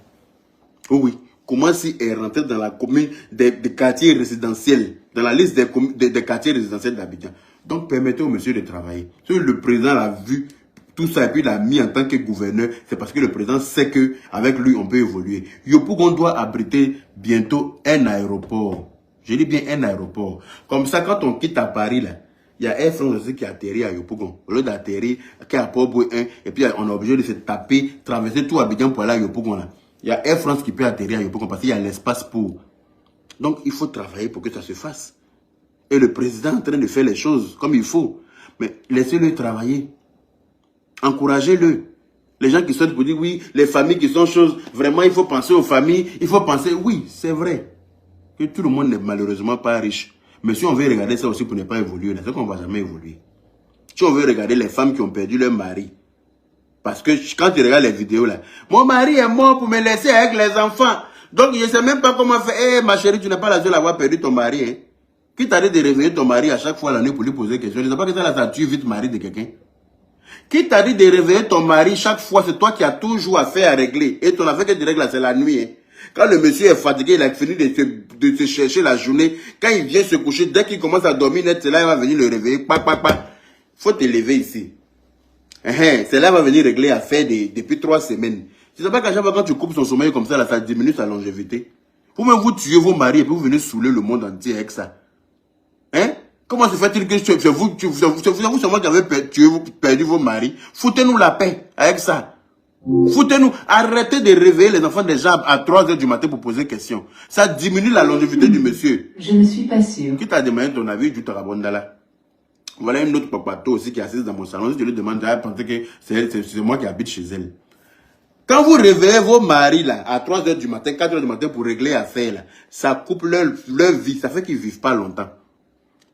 Oh oui, Koumassi est rentré dans la commune des quartiers résidentiels, dans la liste des quartiers résidentiels d'Abidjan. Donc permettez au monsieur de travailler. Si le président a vu tout ça et puis il l'a mis en tant que gouverneur, c'est parce que le président sait que avec lui on peut évoluer. Yopougon doit abriter bientôt un aéroport. Je dis bien un aéroport. Comme ça, quand on quitte à Paris là, il y a Air France aussi qui atterrit à Yopougon. Au lieu d'atterrir, qui est à Port-Boué 1, et puis on est obligé de se taper, traverser tout Abidjan pour aller à Yopougon là. Il y a Air France qui peut atterrir à Yopougon parce qu'il y a l'espace pour. Donc il faut travailler pour que ça se fasse. Et le président est en train de faire les choses comme il faut. Mais laissez-le travailler. Encouragez-le. Les gens qui sont pour dire oui, les familles qui sont choses, vraiment il faut penser aux familles, il faut penser, oui, c'est vrai. Que tout le monde n'est malheureusement pas riche. Mais si on veut regarder ça aussi pour ne pas évoluer, c'est qu'on ne va jamais évoluer. Si on veut regarder les femmes qui ont perdu leur mari, parce que quand tu regardes les vidéos là, mon mari est mort pour me laisser avec les enfants. Donc je ne sais même pas comment faire. Eh ma chérie, tu n'es pas la seule à avoir perdu ton mari. Hein? Qui t'a dit de réveiller ton mari à chaque fois la nuit pour lui poser des questions? Je ne sais pas que ça là, ça tue vite le mari de quelqu'un. Qui t'a dit de réveiller ton mari chaque fois? C'est toi qui as toujours affaire à régler. Et ton affaire que tu règles là, c'est la nuit. Hein? Quand le monsieur est fatigué, il a fini de se chercher la journée. Quand il vient se coucher, dès qu'il commence à dormir net, c'est là il va venir le réveiller. Il faut te lever ici. C'est là il va venir régler l'affaire depuis 3 semaines. Tu sais pas qu'à chaque fois quand tu coupes son sommeil comme ça, là, ça diminue sa longévité. Vous-même vous tuez vos maris et puis vous venez saouler le monde entier avec ça. Hein? Comment se fait-il que c'est vous seulement qui avez perdu vos maris? Foutez-nous la paix avec ça. Foutez-nous, arrêtez de réveiller les enfants déjà à 3 h du matin pour poser question. Ça diminue la longévité du monsieur. Je ne suis pas sûr. Qui t'a demandé ton avis du Tarabondala? Voilà une autre papato aussi qui est assise dans mon salon. Si je lui demande, elle pense que c'est moi qui habite chez elle. Quand vous réveillez vos maris là, à 3 h du matin, 4 h du matin pour régler affaire là, ça coupe leur vie, ça fait qu'ils ne vivent pas longtemps.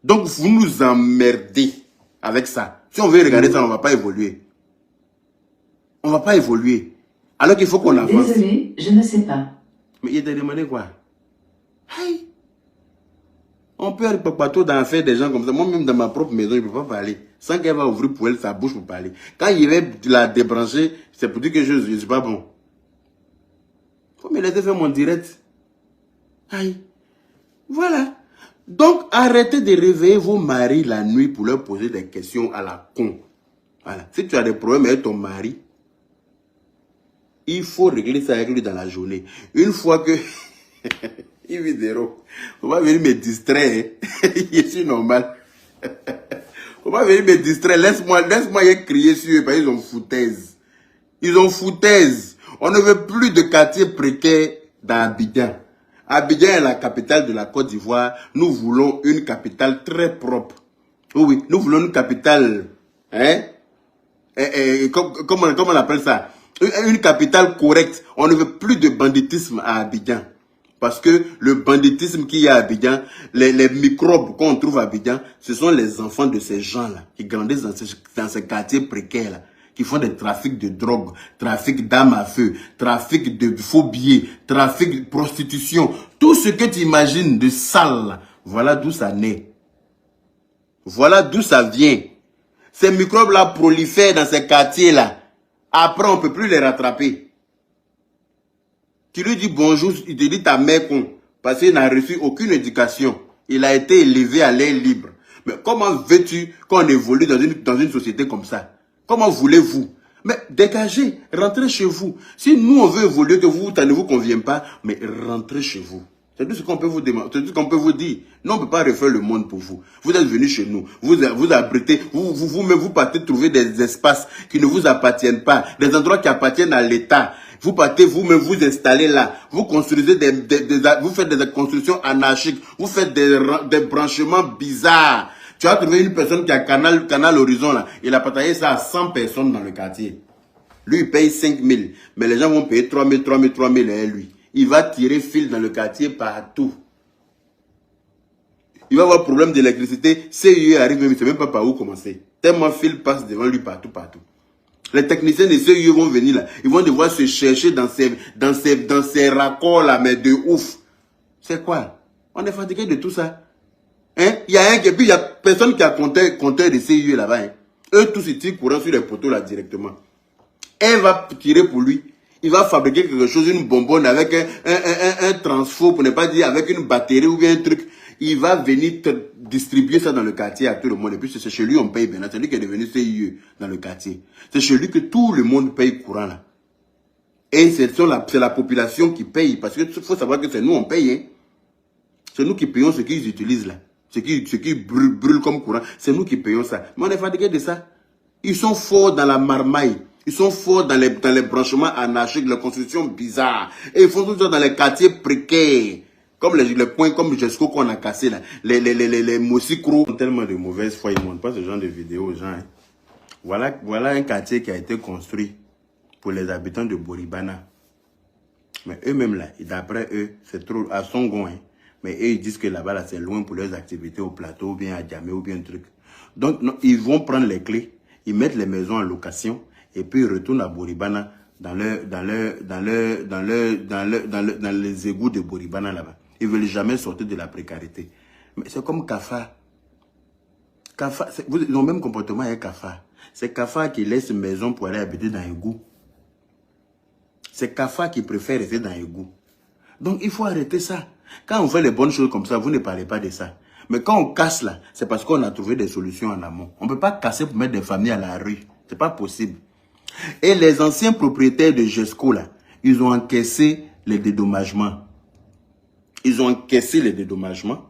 Donc vous nous emmerdez avec ça. Si on veut regarder ça, on ne va pas évoluer. On ne va pas évoluer. Alors qu'il faut qu'on avance. Désolé, je ne sais pas. Mais il t'a demandé quoi? Hey. On peut aller partout dans faire des gens comme ça. Moi-même, dans ma propre maison, je ne peux pas parler. Sans qu'elle va ouvrir pour elle sa bouche pour parler. Quand il va la débrancher, c'est pour dire que je ne suis pas bon. Il faut me laisser faire mon direct. Aïe. Voilà. Donc, arrêtez de réveiller vos maris la nuit pour leur poser des questions à la con. Voilà. Si tu as des problèmes avec ton mari, il faut régler ça avec lui dans la journée. Une fois que... il vit zéro. On va venir me distraire. Je suis normal. On va venir me distraire. Laisse-moi crier sur eux parce qu'ils ont foutaise. Ils ont foutaise. On ne veut plus de quartier précaire dans Abidjan. Abidjan est la capitale de la Côte d'Ivoire. Nous voulons une capitale très propre. Oui, nous voulons une capitale... Hein? Comment on appelle ça? Une capitale correcte. On ne veut plus de banditisme à Abidjan. Parce que le banditisme qu'il y a à Abidjan, les microbes qu'on trouve à Abidjan, ce sont les enfants de ces gens-là qui grandissent dans ces quartiers précaires-là, qui font des trafics de drogue, trafic d'armes à feu, trafic de faux billets, trafic de prostitution. Tout ce que tu imagines de sale, là, voilà d'où ça naît. Voilà d'où ça vient. Ces microbes-là prolifèrent dans ces quartiers-là. Après, on ne peut plus les rattraper. Tu lui dis bonjour, il te dit ta mère con. Parce qu'il n'a reçu aucune éducation. Il a été élevé à l'air libre. Mais comment veux-tu qu'on évolue dans une société comme ça? Comment voulez-vous? Mais dégagez, rentrez chez vous. Si nous, on veut évoluer, que vous, ça ne vous convient pas, mais rentrez chez vous. C'est tout ce qu'on peut vous demander, c'est tout ce qu'on peut vous dire. Non, on ne peut pas refaire le monde pour vous. Vous êtes venus chez nous, vous abritez, vous-même, vous partez trouver des espaces qui ne vous appartiennent pas, des endroits qui appartiennent à l'État. Vous partez vous-même vous installer là. Vous construisez vous faites des constructions anarchiques. Vous faites des branchements bizarres. Tu as trouvé une personne qui a Canal Horizon là. Il a partagé ça à 100 personnes dans le quartier. Lui, il paye 5 000. Mais les gens vont payer 3 000 et lui. Il va tirer fil dans le quartier partout. Il va avoir problème d'électricité. CIE arrive même, il ne sait même pas par où commencer. Tellement fil passe devant lui partout. Les techniciens de CIE vont venir là. Ils vont devoir se chercher dans ces raccords là, mais de ouf. C'est quoi? On est fatigué de tout ça. Hein? Il y a et puis il y a personne qui a compteur de CIE là-bas. Hein? Eux tous ils tirent courant sur les poteaux là directement. Elle va tirer pour lui. Il va fabriquer quelque chose, une bonbonne avec un transfo, pour ne pas dire avec une batterie ou bien un truc. Il va venir distribuer ça dans le quartier à tout le monde. Et puis c'est chez lui on paye bien. C'est lui qui est devenu CIE dans le quartier. C'est chez lui que tout le monde paye courant là. Et c'est la population qui paye. Parce qu'il faut savoir que c'est nous on paye. Hein. C'est nous qui payons ce qu'ils utilisent là. Ce qui brûle comme courant. C'est nous qui payons ça. Mais on est fatigué de ça. Ils sont forts dans la marmaille. Ils sont forts dans les branchements anarchiques, les constructions bizarres. Et ils font tout ça dans les quartiers précaires. Comme les points comme Jesco qu'on a cassé là. Les Moussicro. Tellement de mauvaise foi, ils ne montrent pas ce genre de vidéos aux gens. Hein. Voilà un quartier qui a été construit pour les habitants de Boribana. Mais eux-mêmes là, d'après eux, c'est trop à Songon. Hein. Mais eux, ils disent que là-bas, là, c'est loin pour leurs activités au plateau, ou bien à Djamé, ou bien un truc. Donc, non, ils vont prendre les clés, ils mettent les maisons en location, et puis ils retournent à Boribana dans les égouts de Boribana là-bas. Ils ne veulent jamais sortir de la précarité. Mais c'est comme Kafa. Kafa, ils ont le même comportement avec Kafa. C'est Kafa qui laisse une maison pour aller habiter dans l'égout. C'est Kafa qui préfère rester dans l'égout. Donc il faut arrêter ça. Quand on fait les bonnes choses comme ça, vous ne parlez pas de ça. Mais quand on casse là, c'est parce qu'on a trouvé des solutions en amont. On ne peut pas casser pour mettre des familles à la rue. C'est pas possible. Et les anciens propriétaires de Jesco là, ils ont encaissé les dédommagements. Ils ont encaissé les dédommagements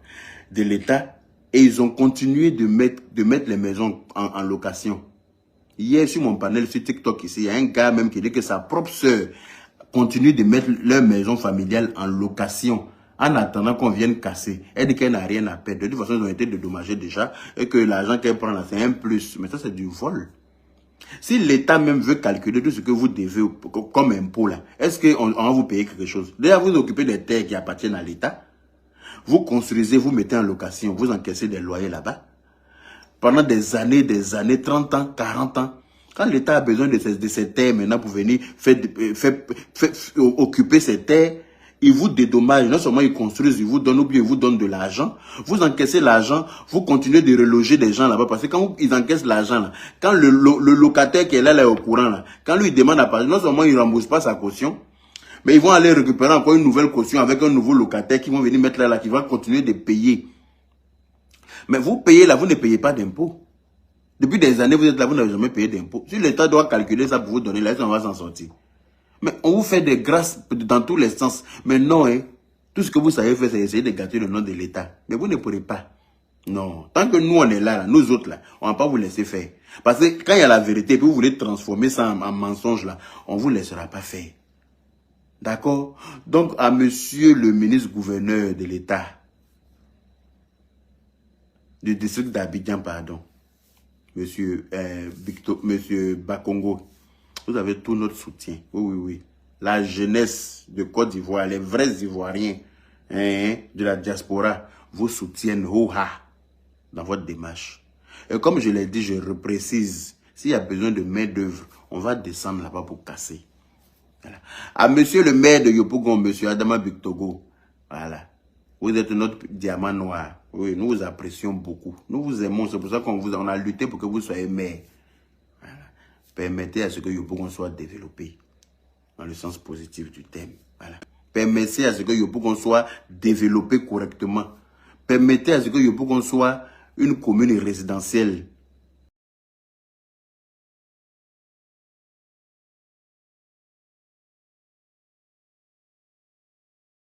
de l'État et ils ont continué de mettre les maisons en location. Hier, sur mon panel sur TikTok ici, il y a un gars même qui dit que sa propre sœur continue de mettre leur maison familiale en location en attendant qu'on vienne casser. Elle dit qu'elle n'a rien à perdre. De toute façon, ils ont été dédommagés déjà et que l'argent qu'elle prend là, c'est un plus. Mais ça, c'est du vol. Si l'État même veut calculer tout ce que vous devez comme impôt là, est-ce qu'on va vous payer quelque chose? Déjà, vous occupez des terres qui appartiennent à l'État. Vous construisez, vous mettez en location, vous encaissez des loyers là-bas. Pendant des années, 30 ans, 40 ans. Quand l'État a besoin de ces terres maintenant pour venir occuper ces terres, ils vous dédommagent. Non seulement ils construisent, ils vous donnent, ou bien ils vous donnent de l'argent. Vous encaissez l'argent, vous continuez de reloger des gens là-bas. Parce que quand ils encaissent l'argent là, quand le locataire qui est là est au courant là, quand lui il demande à partir, non seulement il ne rembourse pas sa caution, mais ils vont aller récupérer encore une nouvelle caution avec un nouveau locataire qui vont venir mettre là, qui va continuer de payer. Mais vous payez là, vous ne payez pas d'impôts. Depuis des années, vous êtes là, vous n'avez jamais payé d'impôts. Si l'État doit calculer ça pour vous donner, là, on va s'en sortir. Mais on vous fait des grâces dans tous les sens. Mais non, hein, tout ce que vous savez faire, c'est essayer de gâter le nom de l'État. Mais vous ne pourrez pas. Non. Tant que nous, on est là, nous autres, là, on ne va pas vous laisser faire. Parce que quand il y a la vérité, puis vous voulez transformer ça en mensonge, là, on ne vous laissera pas faire. D'accord? Donc, à monsieur le ministre-gouverneur de l'État, du district d'Abidjan, pardon, monsieur Bakongo, vous avez tout notre soutien. Oui. La jeunesse de Côte d'Ivoire, les vrais Ivoiriens de la diaspora, vous soutiennent dans votre démarche. Et comme je l'ai dit, je reprécise, s'il y a besoin de main d'œuvre, on va descendre là-bas pour casser. Voilà. À monsieur le maire de Yopougon, monsieur Adama Bictogo, voilà. Vous êtes notre diamant noir. Oui, nous vous apprécions beaucoup. Nous vous aimons, c'est pour ça qu'on a lutté pour que vous soyez maire. Voilà. Permettez à ce que Yopougon soit développé, dans le sens positif du terme. Voilà. Permettez à ce que Yopougon soit développé correctement. Permettez à ce que Yopougon soit une commune résidentielle